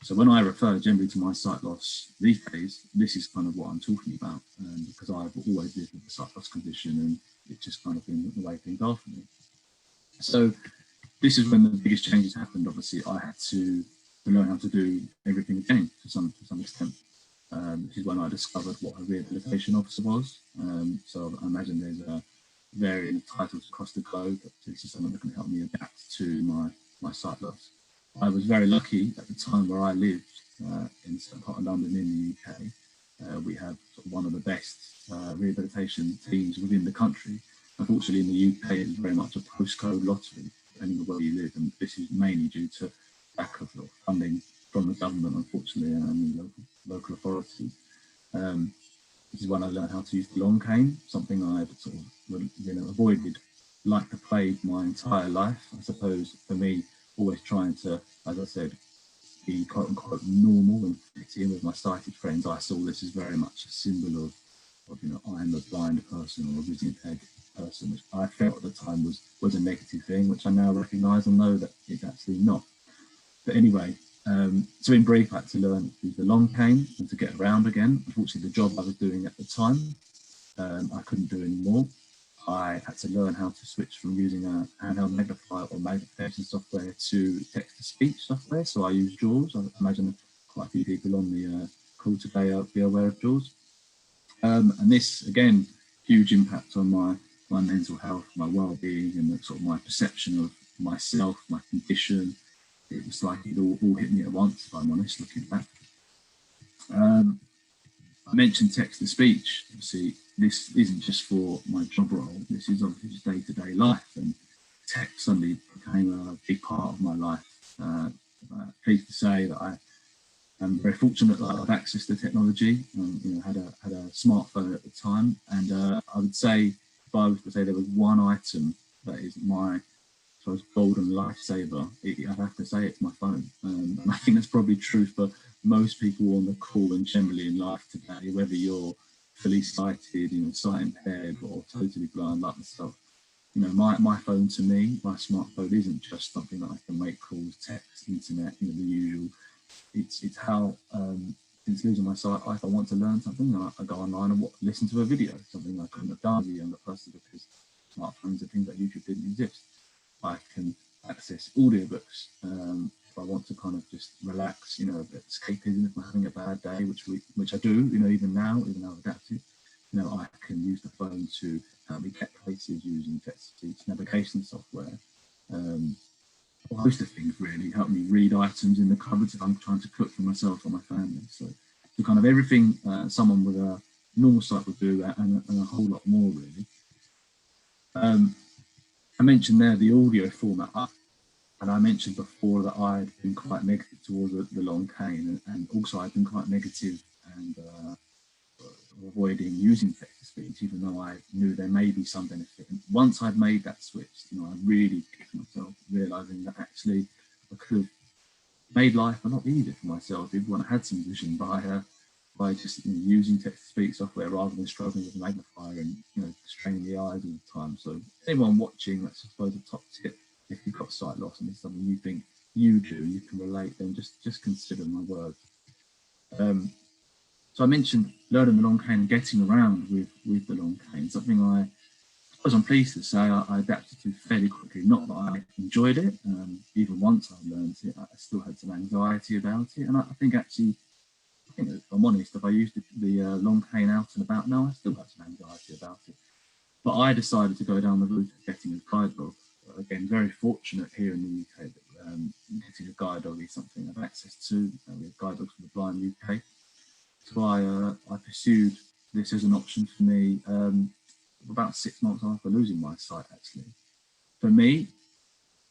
So when I refer generally to my sight loss these days, this is kind of what I'm talking about, because I've always lived with a sight loss condition, and it's just kind of been the way things are for me. So this is when the biggest changes happened. Obviously, I had to learn how to do everything again to some extent. This is when I discovered what a rehabilitation officer was. So I imagine there's varying titles across the globe, but this is someone that can help me adapt to my sight loss. I was very lucky at the time where I lived in certain part of London in the UK. We have sort of one of the best rehabilitation teams within the country. Unfortunately, in the UK, it's very much a postcode lottery, depending on where you live, and this is mainly due to lack of funding from the government, unfortunately, and the local authorities. This is when I learned how to use the long cane, something I'd sort of avoided like the plague my entire life. I suppose for me, always trying to, as I said, be quote unquote normal and fit in with my sighted friends. I saw this as very much a symbol of I'm a blind person or a vision impaired person, which I felt at the time was a negative thing, which I now recognise and know that it's actually not. But anyway, so in brief, I had to learn to use the long cane and to get around again. Unfortunately, the job I was doing at the time, I couldn't do anymore. I had to learn how to switch from using a handheld magnifier or magnification software to text-to-speech software. So I use JAWS. I imagine quite a few people on the call today will be aware of JAWS. And this, again, huge impact on my mental health, my well-being, and sort of my perception of myself, my condition. It was like it all hit me at once, if I'm honest, looking back. I mentioned text-to-speech. Obviously, this isn't just for my job role. This is obviously just day-to-day life, and text suddenly became a big part of my life. Pleased to say that I am very fortunate that I've access to technology. Had a smartphone at the time, and I would say, if I was to say there was one item that is my golden lifesaver, I'd have to say it's my phone. And I think that's probably true for most people on the call and generally in life today, whether you're fully sighted, sight impaired, or totally blind like myself. My phone, to me, my smartphone isn't just something that I can make calls, text, internet, the usual. It's how, since losing my sight, if I want to learn something, I go online and listen to a video, something I couldn't have done as a younger person because smartphones and things like YouTube didn't exist. I can access audiobooks if I want to kind of just relax, a bit escapism if I'm having a bad day, which I do, even now, even though I've adapted. I can use the phone to help me get places using text-to-speech navigation software. A host of things really help me read items in the cupboards if I'm trying to cook for myself or my family. So kind of everything someone with a normal sight would do, and a whole lot more really. I mentioned there the audio format, and I mentioned before that I'd been quite negative towards the long cane, and also I'd been quite negative and avoiding using text-to-speech, even though I knew there may be some benefit. And once I'd made that switch, I really kicked myself, realising that actually I could have made life a lot easier for myself, even when I had some vision, by just using text-to-speech software rather than struggling with a magnifier and straining the eyes all the time. So anyone watching, that's I suppose a top tip. If you've got sight loss and it's something you think you can relate, then just consider my words. So I mentioned learning the long cane and getting around with the long cane, something I suppose I'm pleased to say I adapted to fairly quickly. Not that I enjoyed it, even once I learned it, I still had some anxiety about it. And I think actually, if I'm honest, if I used the long cane out and about now, I still have some anxiety about it. But I decided to go down the route of getting a guide dog. Again, very fortunate here in the UK that getting a guide dog is something I've access to. We have guide dogs for the blind UK. So I pursued this as an option for me about 6 months after losing my sight, actually. For me,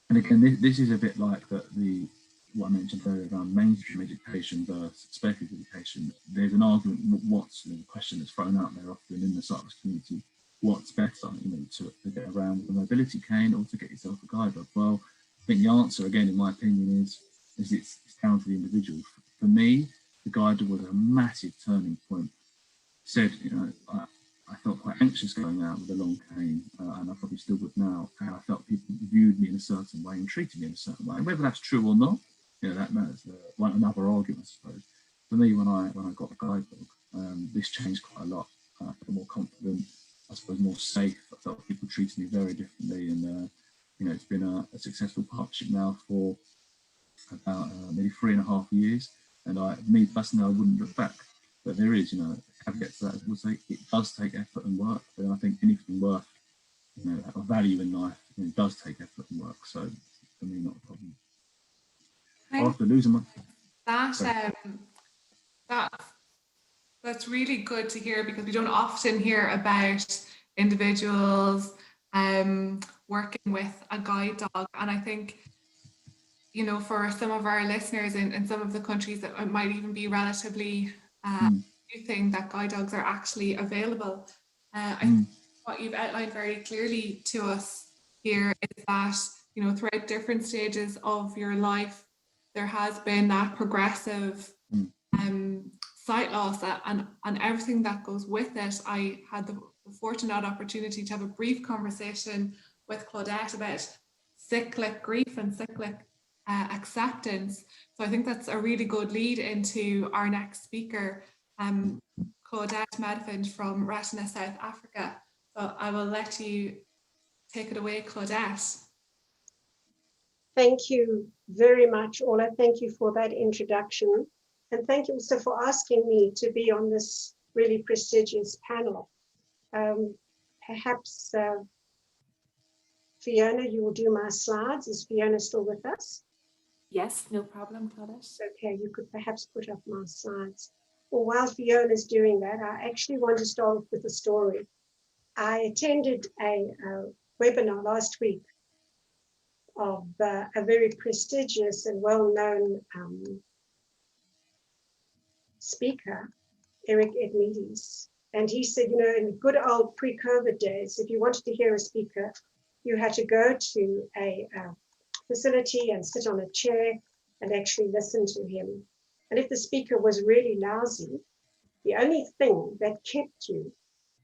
and again, this is a bit like what I mentioned earlier around mainstream education versus specialist education. There's an argument, the question that's thrown out there often in the sightless community, what's better, to get around with a mobility cane or to get yourself a guide dog? Well, I think the answer, again, in my opinion, is it's down to the individual. For me, the guide dog was a massive turning point. Said, I felt quite anxious going out with a long cane, and I probably still would now. And I felt people viewed me in a certain way and treated me in a certain way. And whether that's true or not, that's another argument, I suppose. For me, when I got a guide dog, this changed quite a lot. I felt more confident, I suppose more safe. I felt people treated me very differently, and it's been a successful partnership now for about maybe 3.5 years. And me personally, I wouldn't look back. But there is, a caveat to that. I would say it does take effort and work. But I think anything worth, a value in life, does take effort and work. So for me, not a problem. After losing my that's really good to hear, because we don't often hear about individuals working with a guide dog. And I think, for some of our listeners in some of the countries, that it might even be relatively new thing that guide dogs are actually available. I think what you've outlined very clearly to us here is that, throughout different stages of your life, there has been that progressive sight loss and everything that goes with it. I had the fortunate opportunity to have a brief conversation with Claudette about cyclic grief and cyclic acceptance. So I think that's a really good lead into our next speaker, Claudette Medvin from Retina South Africa. So I will let you take it away, Claudette. Thank you very much, Ola. Thank you for that introduction. And thank you also for asking me to be on this really prestigious panel. Perhaps Fiona, you will do my slides. Is Fiona still with us? Yes, no problem, Claudette. Okay, you could perhaps put up my slides. Well, while Fiona's doing that, I actually want to start off with a story. I attended a webinar last week of a very prestigious and well-known speaker, Eric Edmeades. And he said, in good old pre-COVID days, if you wanted to hear a speaker, you had to go to a facility and sit on a chair and actually listen to him. And if the speaker was really lousy, the only thing that kept you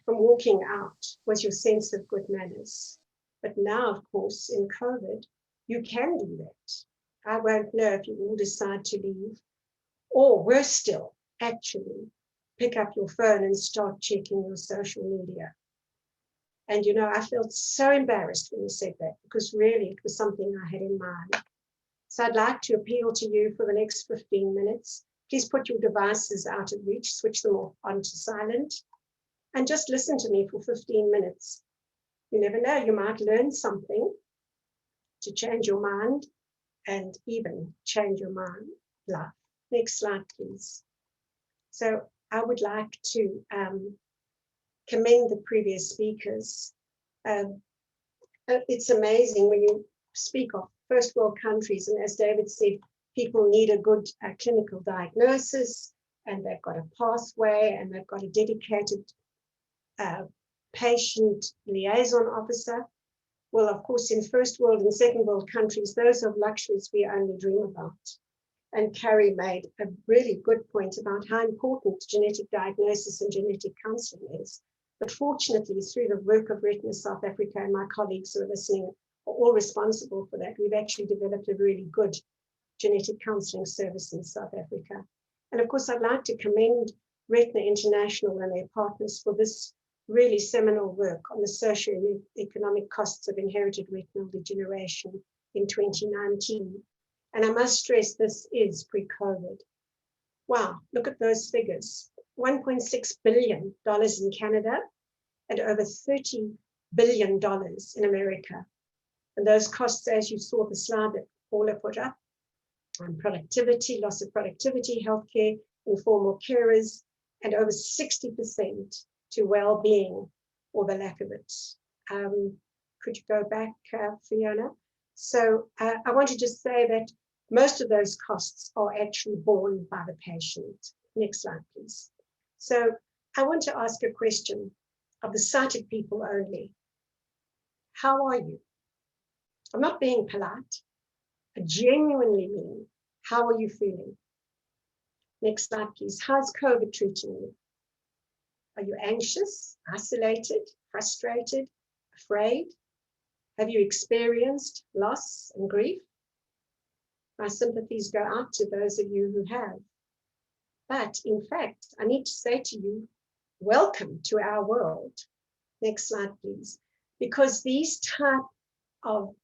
from walking out was your sense of good manners. But now, of course, in COVID, you can do that. I won't know if you all decide to leave, or worse still, actually pick up your phone and start checking your social media. And I felt so embarrassed when you said that, because really it was something I had in mind. So I'd like to appeal to you for the next 15 minutes. Please put your devices out of reach, switch them off onto silent, and just listen to me for 15 minutes. You never know, you might learn something to change your mind and even change your life. Next slide, please. So I would like to commend the previous speakers. It's amazing when you speak of first world countries, and as David said, people need a good clinical diagnosis, and they've got a pathway, and they've got a dedicated patient liaison officer. Well, of course, in first world and second world countries, those are luxuries we only dream about. And Carrie made a really good point about how important genetic diagnosis and genetic counseling is. But fortunately, through the work of Retina South Africa, and my colleagues who are listening are all responsible for that, we've actually developed a really good genetic counseling service in South Africa. And of course, I'd like to commend Retina International and their partners for this really seminal work on the socio-economic costs of inherited retinal degeneration in 2019. And I must stress, this is pre-COVID. Wow, look at those figures. $1.6 billion in Canada and over $30 billion in America. And those costs, as you saw the slide that Paula put up, productivity, loss of productivity, healthcare, informal carers, and over 60% to well-being or the lack of it. Could you go back, Fiona? So I want to just say that most of those costs are actually borne by the patient. Next slide, please. So I want to ask a question of the sighted people only. How are you? I'm not being polite. I genuinely mean, how are you feeling? Next slide, please. How's COVID treating you? Are you anxious, isolated, frustrated, afraid? Have you experienced loss and grief? My sympathies go out to those of you who have. But in fact, I need to say to you, welcome to our world. Next slide, please. Because these type of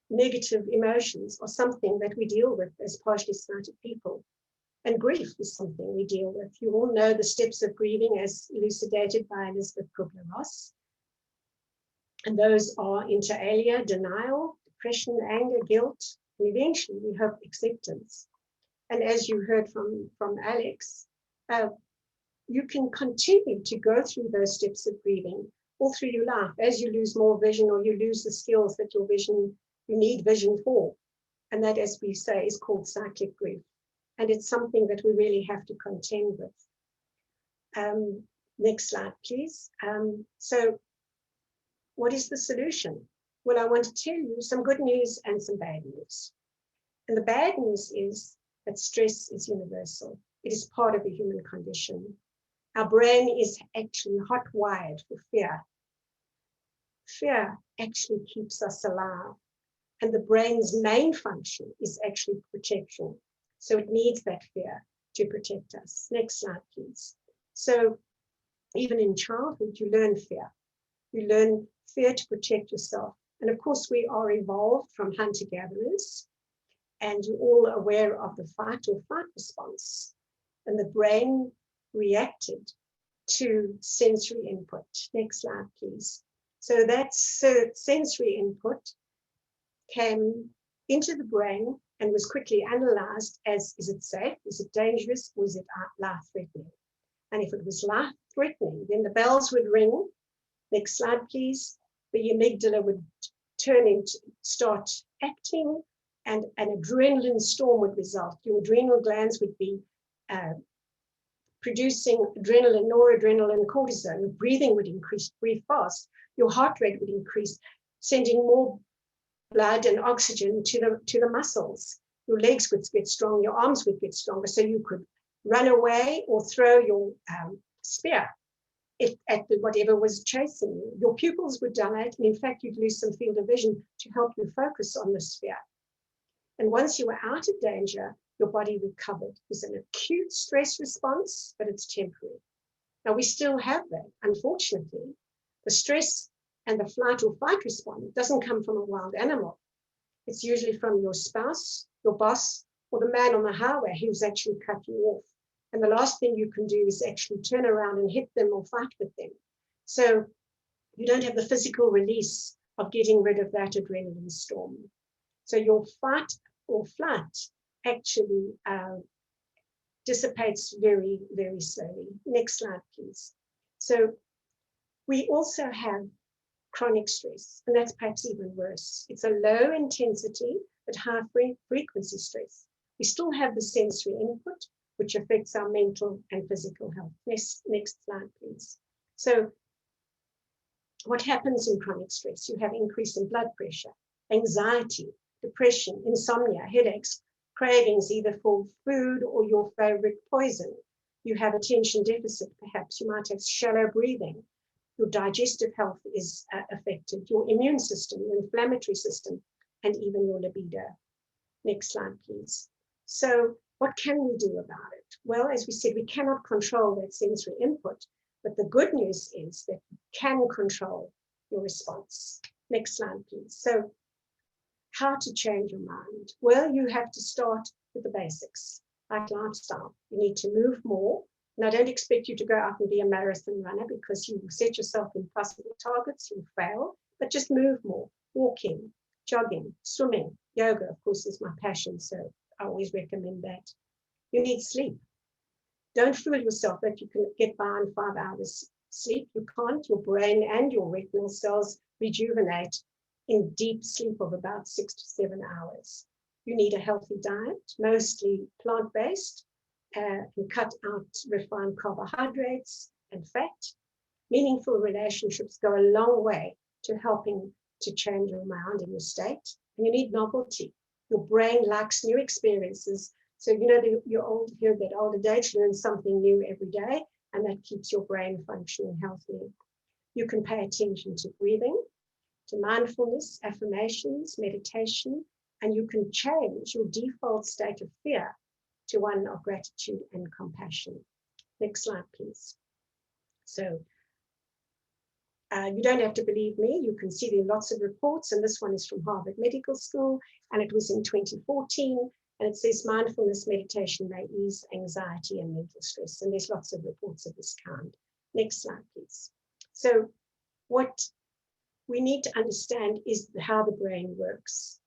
negative emotions are something that we deal with as partially sighted people. And grief is something we deal with. You all know the steps of grieving as elucidated by Elizabeth Kubler-Ross. And those are inter alia, denial, depression, anger, guilt, and eventually we hope acceptance. And as you heard from Alex, you can continue to go through those steps of grieving all through your life as you lose more vision or you lose the skills that you need vision for. And that, as we say, is called cyclic grief. And it's something that we really have to contend with. Next slide, please. So what is the solution? Well, I want to tell you some good news and some bad news. And the bad news is that stress is universal. It is part of the human condition. Our brain is actually hot-wired for fear. Fear actually keeps us alive. And the brain's main function is actually protection. So it needs that fear to protect us. Next slide, please. So even in childhood, you learn fear. You learn fear to protect yourself. And of course, we are evolved from hunter-gatherers. And you're all aware of the fight or flight response. And the brain reacted to sensory input. Next slide, please. So that sensory input came into the brain and was quickly analyzed as, is it safe, is it dangerous, or is it life-threatening? And if it was life-threatening, then the bells would ring. Next slide, please. The amygdala would start acting, and an adrenaline storm would result. Your adrenal glands would be producing adrenaline, noradrenaline, cortisol. Your breathing would increase, breathe fast. Your heart rate would increase, sending more blood and oxygen to the muscles. Your legs would get strong, your arms would get stronger, so you could run away or throw your spear at whatever was chasing you. Your pupils would dilate, and in fact, you'd lose some field of vision to help you focus on the spear. And once you were out of danger, your body recovered. It was an acute stress response, but it's temporary. Now, we still have that. Unfortunately, the stress and the flight or fight response doesn't come from a wild animal. It's usually from your spouse, your boss, or the man on the highway who's actually cut you off. And the last thing you can do is actually turn around and hit them or fight with them. So you don't have the physical release of getting rid of that adrenaline storm. So your fight or flight actually dissipates very, very slowly. Next slide, please. So we also have chronic stress, and that's perhaps even worse. It's a low intensity but high frequency stress. We still have the sensory input, which affects our mental and physical health. Next slide, please. So what happens in chronic stress? You have increase in blood pressure, anxiety, depression, insomnia, headaches, cravings either for food or your favorite poison. You have attention deficit, perhaps. You might have shallow breathing. Your digestive health is affected, your immune system, your inflammatory system, and even your libido. Next slide, please. So what can we do about it? Well, as we said, we cannot control that sensory input, but the good news is that you can control your response. Next slide, please. So how to change your mind? Well, you have to start with the basics, like lifestyle. You need to move more. And I don't expect you to go out and be a marathon runner because you set yourself impossible targets, you'll fail, but just move more. Walking, jogging, swimming, yoga, of course, is my passion, so I always recommend that. You need sleep. Don't fool yourself that you can get by on 5 hours sleep. You can't. Your brain and your retinal cells rejuvenate in deep sleep of about 6 to 7 hours. You need a healthy diet, mostly plant-based, and cut out refined carbohydrates and fat. Meaningful relationships go a long way to helping to change your mind and your state. And you need novelty. Your brain likes new experiences. So, you know, you hear that old adage, learn something new every day, and that keeps your brain functioning healthily. You can pay attention to breathing, to mindfulness, affirmations, meditation, And you can change your default state of fear to one of gratitude and compassion. Next slide, please. So you don't have to believe me. You can see there are lots of reports, and this one is from Harvard Medical School, and it was in 2014, and it says mindfulness meditation may ease anxiety and mental stress, and there's lots of reports of this kind. Next slide, please. So what we need to understand is how the brain works.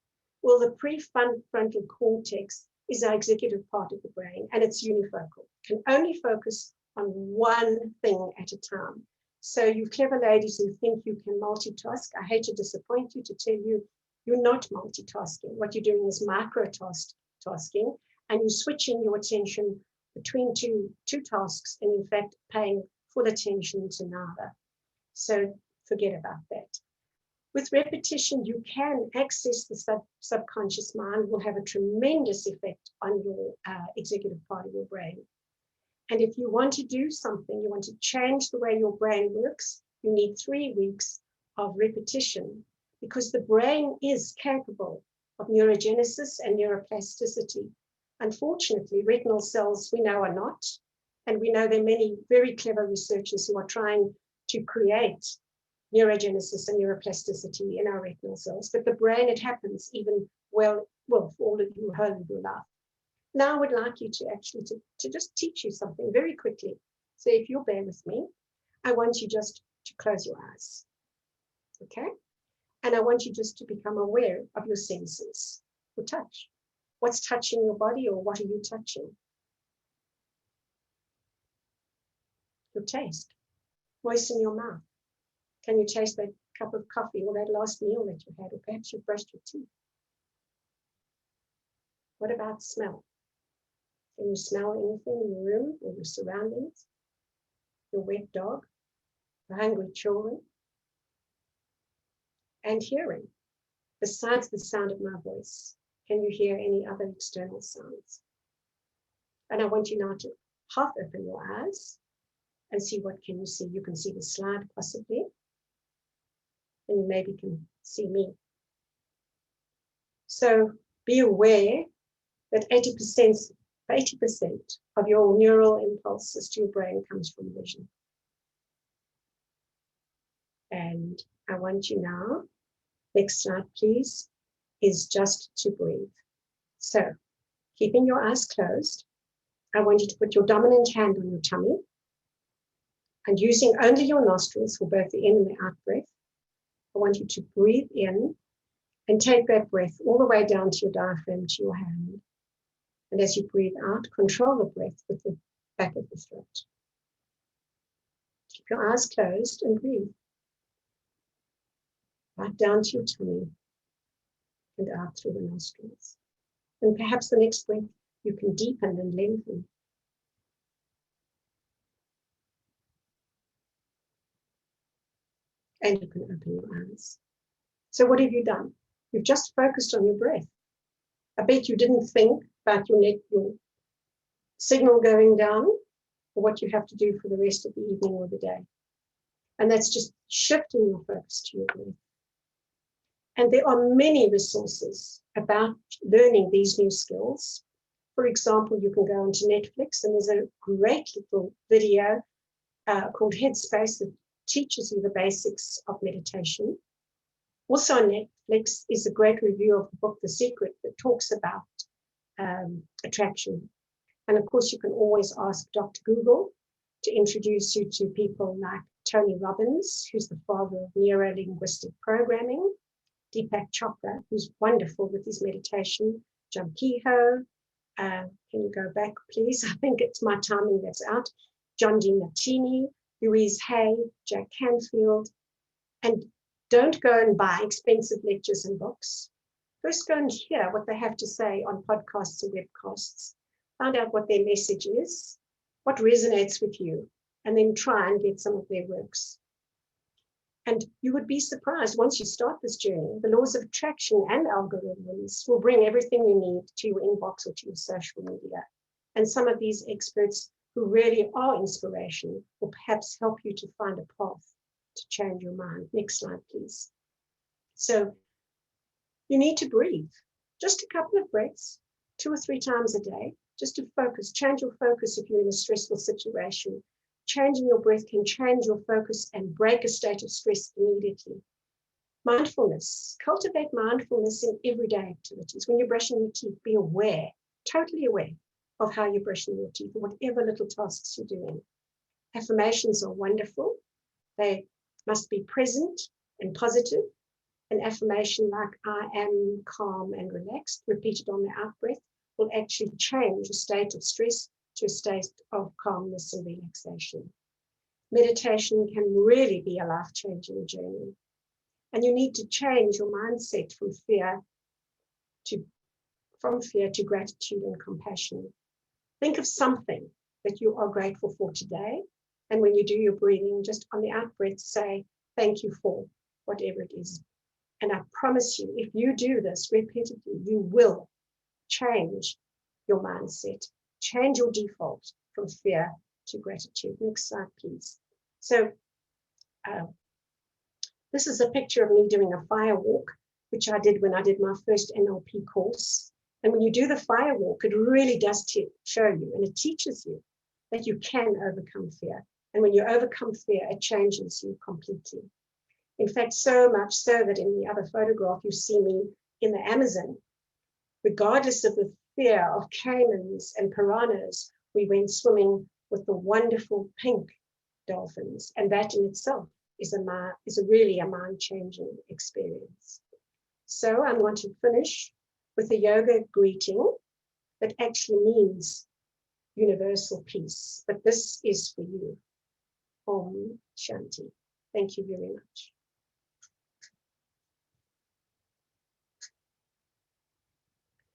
Well, the prefrontal cortex is our executive part of the brain, and it's unifocal. It can only focus on one thing at a time. So you clever ladies who think you can multitask, I hate to disappoint you, to tell you, you're not multitasking. What you're doing is microtasking, and you're switching your attention between two tasks, and in fact, paying full attention to neither. So forget about that. With repetition, you can access the subconscious mind, will have a tremendous effect on your executive part of your brain. And if you want to do something, you want to change the way your brain works, you need 3 weeks of repetition, because the brain is capable of neurogenesis and neuroplasticity. Unfortunately, retinal cells we know are not, and we know there are many very clever researchers who are trying to create neurogenesis and neuroplasticity in our retinal cells, but the brain, it happens even well for all of you whole of your life. Now I would like you to actually to just teach you something very quickly. So if you'll bear with me, I want you just to close your eyes, okay? And I want you just to become aware of your senses, your touch. What's touching your body, or what are you touching? Your taste. Moisten your mouth. Can you taste that cup of coffee or that last meal that you had, or perhaps you brushed your teeth? What about smell? Can you smell anything in your room or your surroundings? Your wet dog, your hungry children? And hearing, besides the sound of my voice, can you hear any other external sounds? And I want you now to half open your eyes and see what can you see. You can see the slide possibly, and you maybe can see me. So be aware that 80% of your neural impulses to your brain comes from vision. And I want you now, next slide please, is just to breathe. So keeping your eyes closed, I want you to put your dominant hand on your tummy, and using only your nostrils for both the in and the out breath, I want you to breathe in and take that breath all the way down to your diaphragm, to your hand. And as you breathe out, control the breath with the back of the throat. Keep your eyes closed and breathe. Right down to your tummy and out through the nostrils. And perhaps the next breath you can deepen and lengthen. And you can open your eyes. So what have you done? You've just focused on your breath. I bet you didn't think about your signal going down, or what you have to do for the rest of the evening or the day. And that's just shifting your focus to your breath. And there are many resources about learning these new skills. For example, you can go onto Netflix, and there's a great little video called Headspace that teaches you the basics of meditation. Also on Netflix is a great review of the book The Secret that talks about attraction. And of course, you can always ask Dr. Google to introduce you to people like Tony Robbins, who's the father of neuro-linguistic programming, Deepak Chopra, who's wonderful with his meditation, John Kehoe, can you go back, please? I think it's my timing that's out. John DiMartini, Louise Hay, Jack Canfield. And don't go and buy expensive lectures and books. First go and hear what they have to say on podcasts or webcasts. Find out what their message is, what resonates with you, and then try and get some of their works. And you would be surprised once you start this journey, the laws of attraction and algorithms will bring everything you need to your inbox or to your social media. And some of these experts who really are inspiration will perhaps help you to find a path to change your mind. Next slide, please. So you need to breathe. Just a couple of breaths, 2 or 3 times a day, just to focus, change your focus if you're in a stressful situation. Changing your breath can change your focus and break a state of stress immediately. Mindfulness, cultivate mindfulness in everyday activities. When you're brushing your teeth, be aware, totally aware of how you're brushing your teeth, whatever little tasks you're doing. Affirmations are wonderful. They must be present and positive. An affirmation like I am calm and relaxed, repeated on the out breath, will actually change a state of stress to a state of calmness and relaxation. Meditation can really be a life-changing journey. And you need to change your mindset from fear to gratitude and compassion. Think of something that you are grateful for today. And when you do your breathing, just on the out breath, say, thank you for whatever it is. And I promise you, if you do this repeatedly, you will change your mindset, change your default from fear to gratitude. Next slide, please. So this is a picture of me doing a fire walk, which I did when I did my first NLP course. And when you do the fire walk, it really does show you, and it teaches you that you can overcome fear. And when you overcome fear, it changes you completely. In fact, so much so that in the other photograph, you see me in the Amazon. Regardless of the fear of caimans and piranhas, we went swimming with the wonderful pink dolphins. And that in itself is really a mind-changing experience. So I'm going to finish with a yoga greeting that actually means universal peace. But this is for you. Om Shanti. Thank you very much.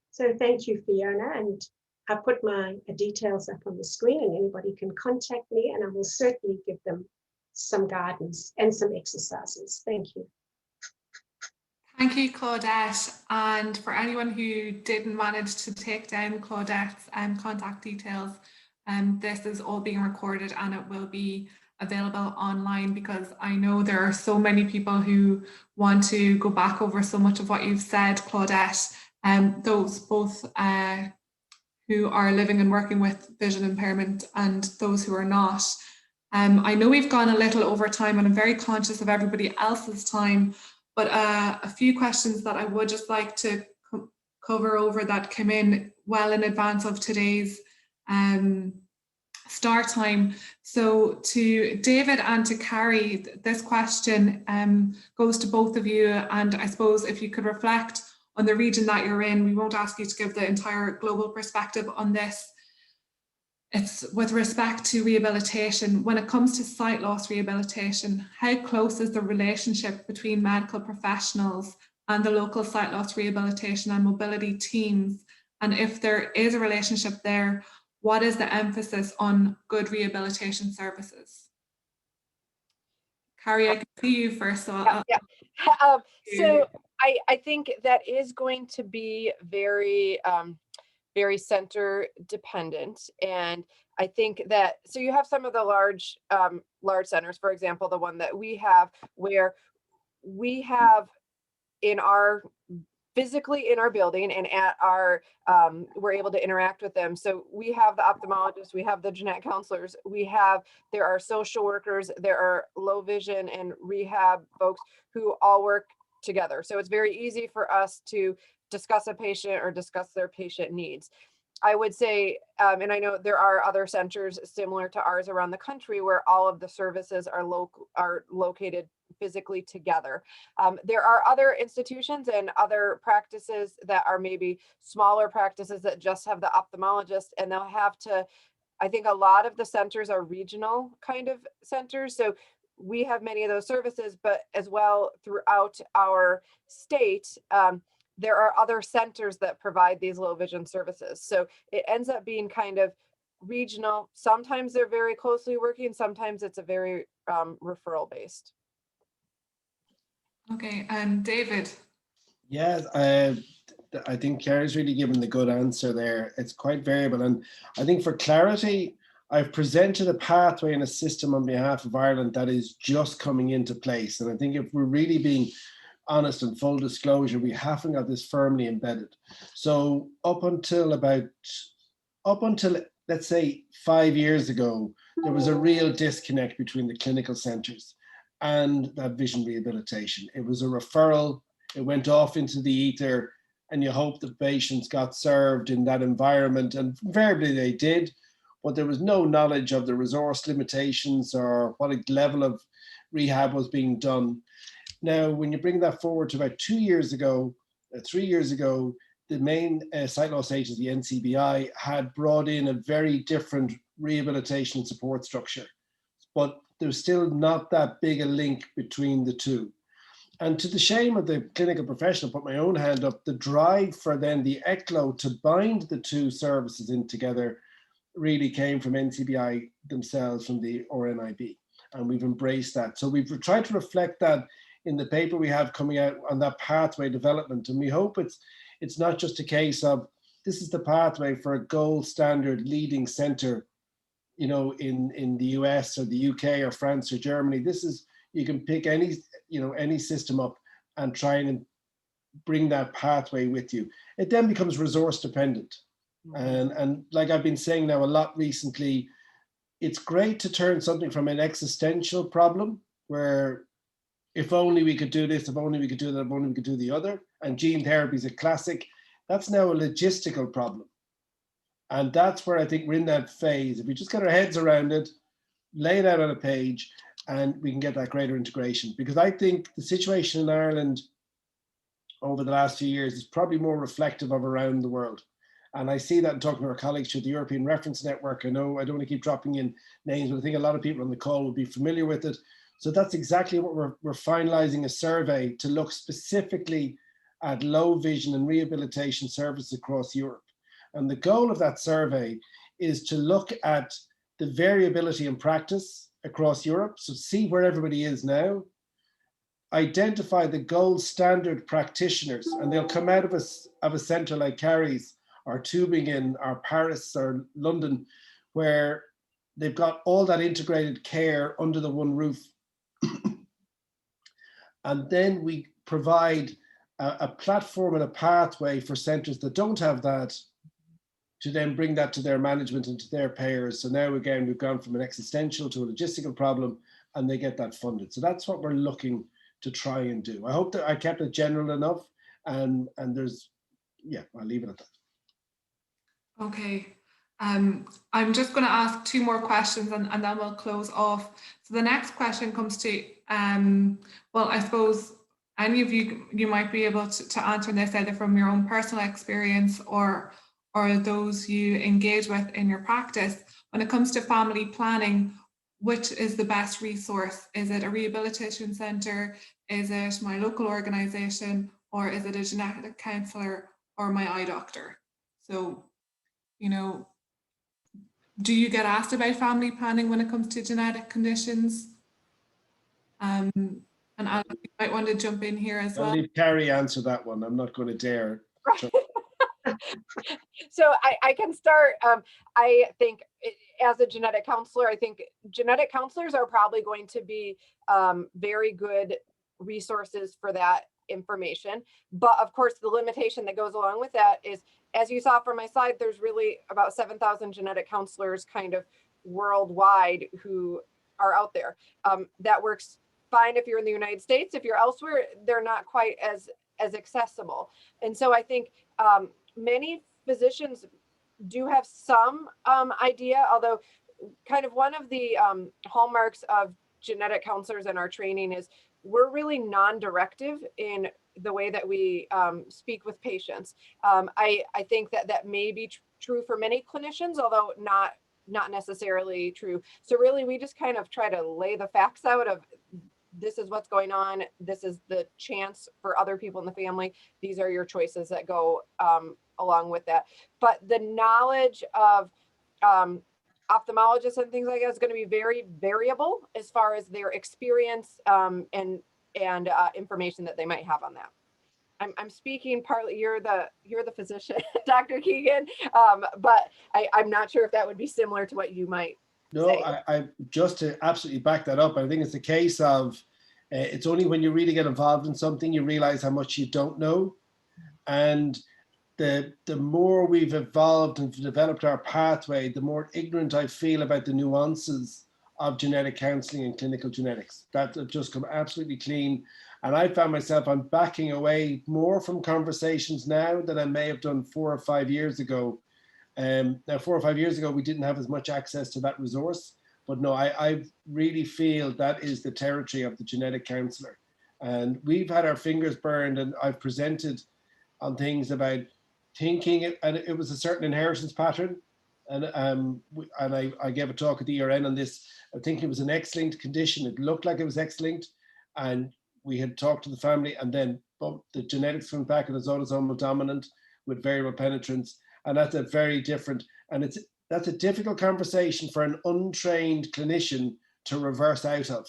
So thank you, Fiona, and I put my details up on the screen and anybody can contact me and I will certainly give them some guidance and some exercises. Thank you. Thank you, Claudette. And for anyone who didn't manage to take down Claudette's contact details, this is all being recorded and it will be available online, because I know there are so many people who want to go back over so much of what you've said, Claudette. Those both who are living and working with vision impairment and those who are not. I know we've gone a little over time and I'm very conscious of everybody else's time, but a few questions that I would just like to cover over that came in well in advance of today's start time. So to David and to Carrie, this question goes to both of you, and I suppose if you could reflect on the region that you're in. We won't ask you to give the entire global perspective on this. It's with respect to rehabilitation. When it comes to sight loss rehabilitation, how close is the relationship between medical professionals and the local sight loss rehabilitation and mobility teams? And if there is a relationship there, what is the emphasis on good rehabilitation services? Carrie, I can see you first. So So I think that is going to be very, very center dependent. And I think that, so you have some of the large centers, for example, the one that we have, where we have physically in our building and at our, we're able to interact with them. So we have the ophthalmologists, we have the genetic counselors, there are social workers, there are low vision and rehab folks who all work together. So it's very easy for us to discuss a patient or discuss their patient needs. I would say, and I know there are other centers similar to ours around the country where all of the services are located physically together. There are other institutions and other practices that are maybe smaller practices that just have the ophthalmologist, and they'll have to, I think a lot of the centers are regional kind of centers. So we have many of those services, but as well throughout our state, there are other centers that provide these low vision services. So it ends up being kind of regional. Sometimes they're very closely working. Sometimes it's a very referral based. Okay, and David. Yes, I think Carrie's really given the good answer there. It's quite variable. And I think for clarity, I've presented a pathway and a system on behalf of Ireland that is just coming into place. And I think if we're really being honest and full disclosure, we haven't got this firmly embedded. So up until let's say 5 years ago, there was a real disconnect between the clinical centres and that vision rehabilitation. It was a referral, it went off into the ether, and you hope the patients got served in that environment, and invariably they did, but there was no knowledge of the resource limitations or what level of rehab was being done. Now, when you bring that forward to about 2 years ago, 3 years ago, the main sight loss agency, NCBI, had brought in a very different rehabilitation and support structure, but there's still not that big a link between the two. And to the shame of the clinical professional, put my own hand up, the drive for then the ECLO to bind the two services in together really came from NCBI themselves, from the RNIB, and we've embraced that. So we've tried to reflect that in the paper we have coming out on that pathway development, and we hope it's not just a case of this is the pathway for a gold standard leading center, you know, in the US or the UK or France or Germany. This is, you can pick any, you know, any system up and try and bring that pathway with you. It then becomes resource dependent. And like I've been saying now a lot recently, it's great to turn something from an existential problem where if only we could do this, if only we could do that, if only we could do the other. And gene therapy is a classic. That's now a logistical problem. And that's where I think we're in that phase. If we just get our heads around it, lay it out on a page, and we can get that greater integration. Because I think the situation in Ireland over the last few years is probably more reflective of around the world. And I see that in talking to our colleagues through the European Reference Network. I know I don't want to keep dropping in names, but I think a lot of people on the call will be familiar with it. So that's exactly what we're finalizing, a survey to look specifically at low vision and rehabilitation services across Europe. And the goal of that survey is to look at the variability in practice across Europe. So see where everybody is now, identify the gold standard practitioners, and they'll come out of a center like Carrie's or Tübingen or Paris or London, where they've got all that integrated care under the one roof. And then we provide a platform and a pathway for centers that don't have that to then bring that to their management and to their payers. So now again, we've gone from an existential to a logistical problem, and they get that funded. So that's what we're looking to try and do. I hope that I kept it general enough, and there's, yeah, I'll leave it at that. Okay. I'm just going to ask two more questions and then we'll close off. So the next question comes to, well, I suppose any of you might be able to answer this either from your own personal experience or those you engage with in your practice. When it comes to family planning, which is the best resource? Is it a rehabilitation centre? Is it my local organisation? Or is it a genetic counsellor or my eye doctor? So, you know, do you get asked about family planning when it comes to genetic conditions? And Alan, you might want to jump in here as well. I'll leave Carrie answer that one. I'm not going to dare. So I can start. I think as a genetic counselor, I think genetic counselors are probably going to be very good resources for that information. But of course, the limitation that goes along with that is, as you saw from my slide, there's really about 7,000 genetic counselors kind of worldwide who are out there. That works fine if you're in the United States. If you're elsewhere, they're not quite as accessible. And so I think many physicians do have some idea, although kind of one of the hallmarks of genetic counselors in our training is we're really non-directive in the way that we speak with patients. I think that may be true for many clinicians, although not necessarily true. So really, we just kind of try to lay the facts out of this is what's going on. This is the chance for other people in the family. These are your choices that go along with that. But the knowledge of ophthalmologists and things like that is going to be very variable as far as their experience and information that they might have on that. I'm speaking partly, you're the physician, Dr. Keegan, but I'm not sure if that would be similar to what you might say. I just to absolutely back that up, I think it's a case of It's only when you really get involved in something you realize how much you don't know. And the more we've evolved and developed our pathway, the more ignorant I feel about the nuances of genetic counseling and clinical genetics. That have just come absolutely clean. And I found myself, I'm backing away more from conversations now than I may have done 4 or 5 years ago. Now, 4 or 5 years ago, we didn't have as much access to that resource. But no, I really feel that is the territory of the genetic counselor. And we've had our fingers burned, and I've presented on things about thinking, and it was a certain inheritance pattern. And I gave a talk at the ERN on this. I think it was an X-linked condition. It looked like it was X-linked, and we had talked to the family, and then the genetics went back, and it's autosomal dominant with variable penetrance, and that's a very different. And that's a difficult conversation for an untrained clinician to reverse out of.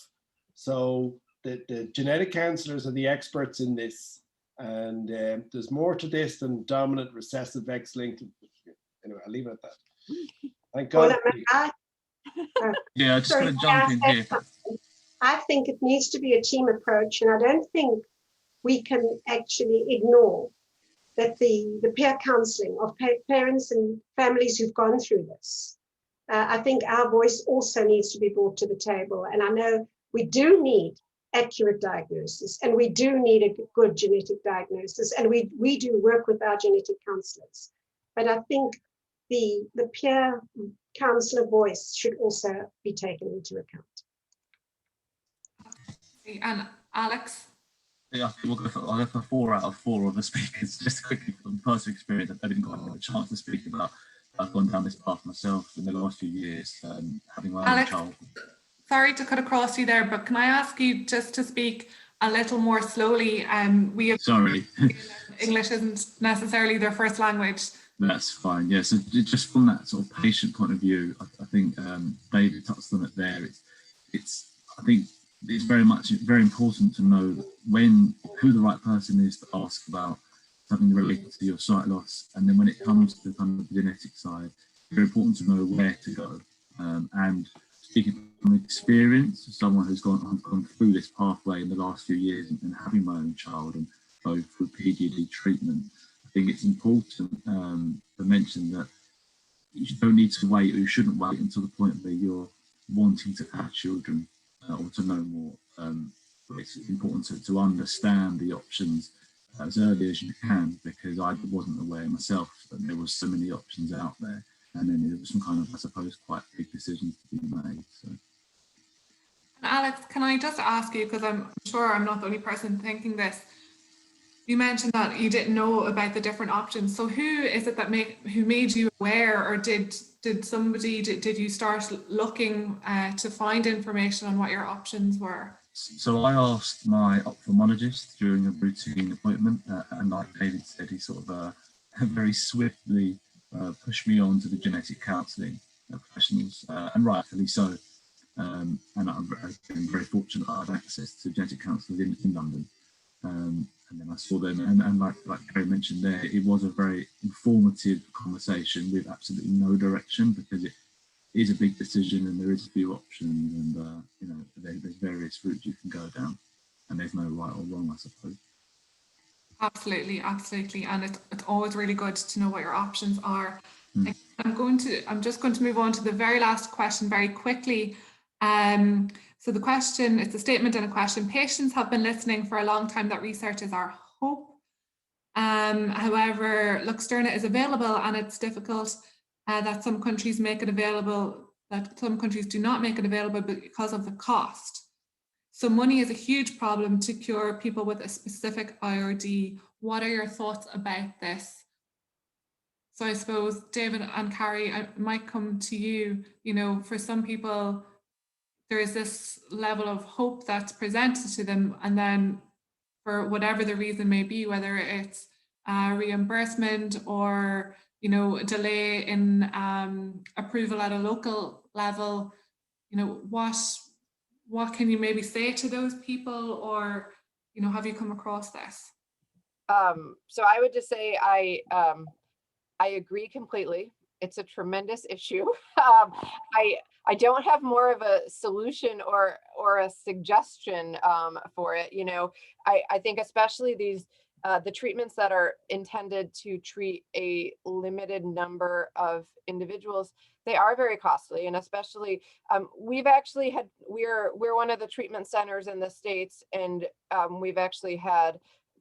So the genetic counselors are the experts in this, and there's more to this than dominant recessive X-linked. Anyway, I'll leave it at that. Thank God. Yeah, I'm just going to jump in here. I think it needs to be a team approach, and I don't think we can actually ignore that the peer counselling of parents and families who've gone through this. I think our voice also needs to be brought to the table, and I know we do need accurate diagnosis, and we do need a good genetic diagnosis, and we do work with our genetic counsellors. But I think the peer counsellor voice should also be taken into account. And Alex? Yeah, I'll go for 4 out of 4 of the speakers. Just quickly, from personal experience, I didn't quite have a chance to speak about. I've gone down this path myself in the last few years, having my own child. Sorry to cut across you there, but can I ask you just to speak a little more slowly? Sorry. English isn't necessarily their first language. That's fine. Yeah. So just from that sort of patient point of view, I think David touched on it there. I think it's very important to know who the right person is to ask about something related to your sight loss, and then when it comes to kind of the genetic side, it's very important to know where to go. And speaking from experience, as someone who's gone through this pathway in the last few years and having my own child and go through PGD treatment, I think it's important to mention that you don't need to wait, or you shouldn't wait until the point where you're wanting to have children or to know more. It's important to understand the options as early as you can, because I wasn't aware myself that there was so many options out there, and then there was some kind of, I suppose, quite big decisions to be made. So. Alex, can I just ask you, because I'm sure I'm not the only person thinking this, you mentioned that you didn't know about the different options. So who is it who made you aware, or did you start looking to find information on what your options were? So I asked my ophthalmologist during a routine appointment, and like David said, he sort of very swiftly pushed me on to the genetic counselling professionals, and rightfully so. And I'm very fortunate I had access to genetic counsellors in London. And then I saw them, and like Carrie mentioned there, it was a very informative conversation with absolutely no direction, because it is a big decision and there is a few options, and there's various routes you can go down, and there's no right or wrong, I suppose. Absolutely, and it's always really good to know what your options are. I'm just going to move on to the very last question very quickly. So the question, it's a statement and a question. Patients have been listening for a long time that research is our hope. However, Luxturna is available, and it's difficult that some countries make it available, that some countries do not make it available because of the cost. So money is a huge problem to cure people with a specific IRD. What are your thoughts about this? So I suppose, David and Carrie, I might come to you. For some people, there is this level of hope that's presented to them, and then for whatever the reason may be, whether it's reimbursement or delay in approval at a local level, what can you maybe say to those people, or have you come across this? So I would just say I agree completely. It's a tremendous issue. I don't have more of a solution or a suggestion for it. You know, I think especially these the treatments that are intended to treat a limited number of individuals, they are very costly, and especially we've actually had we're one of the treatment centers in the States, and we've actually had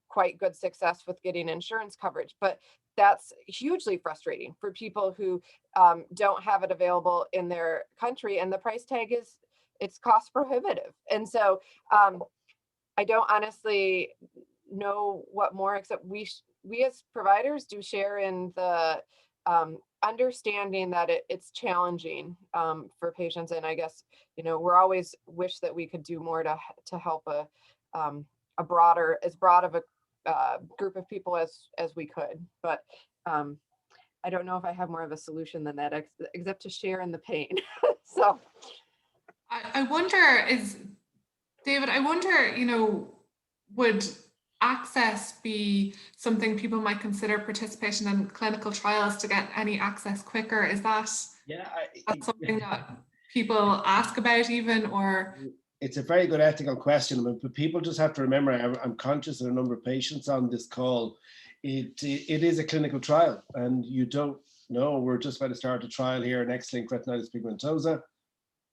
quite good success with getting insurance coverage, but that's hugely frustrating for people who don't have it available in their country, and the price tag is it's cost prohibitive. And so I don't honestly know what more, except we as providers do share in the understanding that it's challenging for patients. And I guess, you know, we're always wish that we could do more to help a broader, as broad of a group of people as we could. But I don't know if I have more of a solution than that, except to share in the pain. So I wonder, David, I wonder, you know, would access be something people might consider participation in clinical trials to get any access quicker? Is that something that people ask about even, or? It's a very good ethical question, but people just have to remember, I'm conscious of a number of patients on this call. It is a clinical trial, and you don't know, we're just about to start a trial here in X-linked retinitis pigmentosa,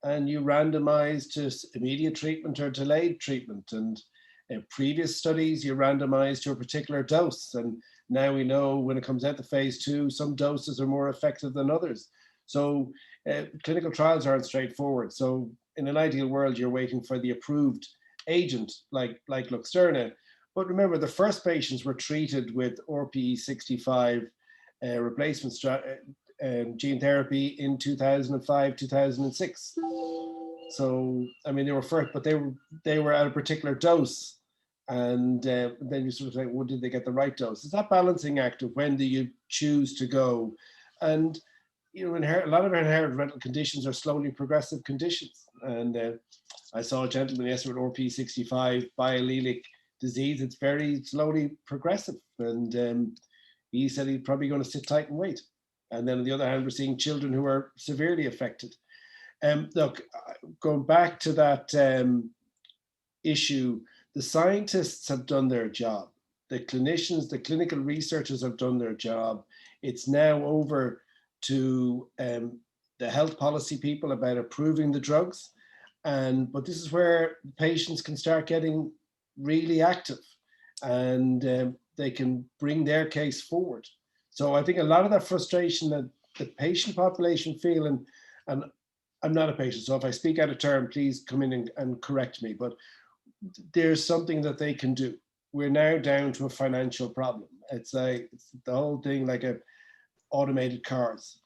and you randomize to immediate treatment or delayed treatment. And in previous studies, you randomize to a particular dose. And now we know when it comes out to phase 2, some doses are more effective than others. So clinical trials aren't straightforward. So in an ideal world, you're waiting for the approved agent like Luxturna. But remember, the first patients were treated with RPE65 replacement gene therapy in 2005, 2006. So, I mean, they were first, but they were at a particular dose. And then you sort of say, well, did they get the right dose? It's that balancing act of when do you choose to go? And, you know, a lot of inherited retinal conditions are slowly progressive conditions. And I saw a gentleman yesterday with RPE65 biallelic disease. It's very slowly progressive. And he said he's probably going to sit tight and wait. And then on the other hand, we're seeing children who are severely affected. Look, going back to that issue, the scientists have done their job. The clinicians, the clinical researchers have done their job. It's now over to the health policy people about approving the drugs. But this is where patients can start getting really active, and they can bring their case forward. So I think a lot of that frustration that the patient population feel, and I'm not a patient, so if I speak out of turn, please come in and correct me, but there's something that they can do. We're now down to a financial problem. It's the whole thing like automated cars.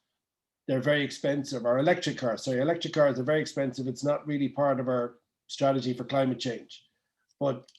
They're very expensive, or electric cars. Sorry, electric cars are very expensive. It's not really part of our strategy for climate change, but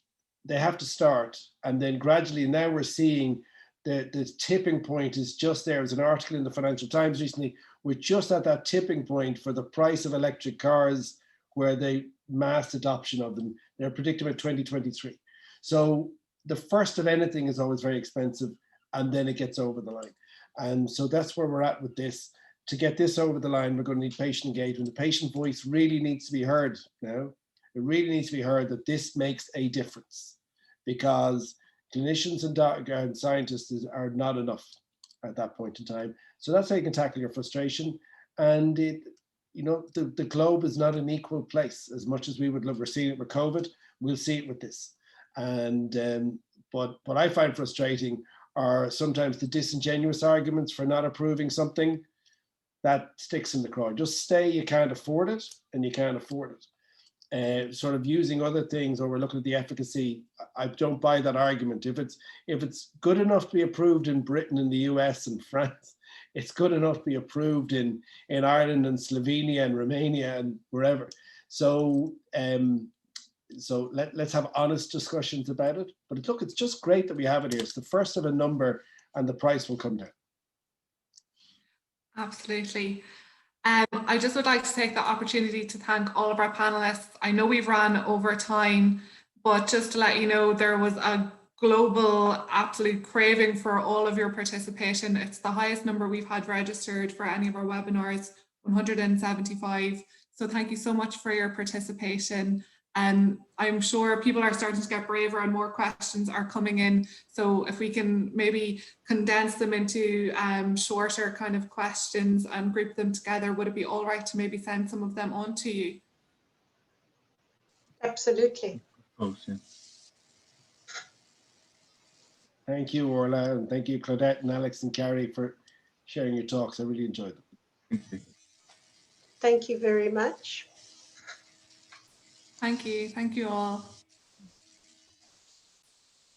they have to start. And then gradually now we're seeing the tipping point is just there. There's an article in the Financial Times recently. We're just at that tipping point for the price of electric cars, where they mass adoption of them. They're predicting about 2023. So the first of anything is always very expensive, and then it gets over the line. And so that's where we're at with this. To get this over the line, we're going to need patient engagement. The patient voice really needs to be heard now. It really needs to be heard that this makes a difference, because clinicians and scientists are not enough at that point in time. So that's how you can tackle your frustration. And you know, the globe is not an equal place. As much as we would love, we're seeing it with COVID, we'll see it with this. And but what I find frustrating are sometimes the disingenuous arguments for not approving something that sticks in the craw. Just say you can't afford it, and you can't afford it. Sort of using other things, or we're looking at the efficacy. I don't buy that argument. If it's good enough to be approved in Britain and the US and France, it's good enough to be approved in Ireland and Slovenia and Romania and wherever. So let's have honest discussions about it. But look, it's just great that we have it here. It's the first of a number, and the price will come down. Absolutely. I just would like to take the opportunity to thank all of our panelists. I know we've run over time, but just to let you know, there was a global absolute craving for all of your participation. It's the highest number we've had registered for any of our webinars. 175. So thank you so much for your participation. I'm sure people are starting to get braver and more questions are coming in. So if we can maybe condense them into shorter kind of questions and group them together, would it be all right to maybe send some of them on to you? Absolutely. Of course, yeah. Thank you, Orla, and thank you, Claudette and Alex and Carrie, for sharing your talks. I really enjoyed them. Thank you. Thank you very much. Thank you all.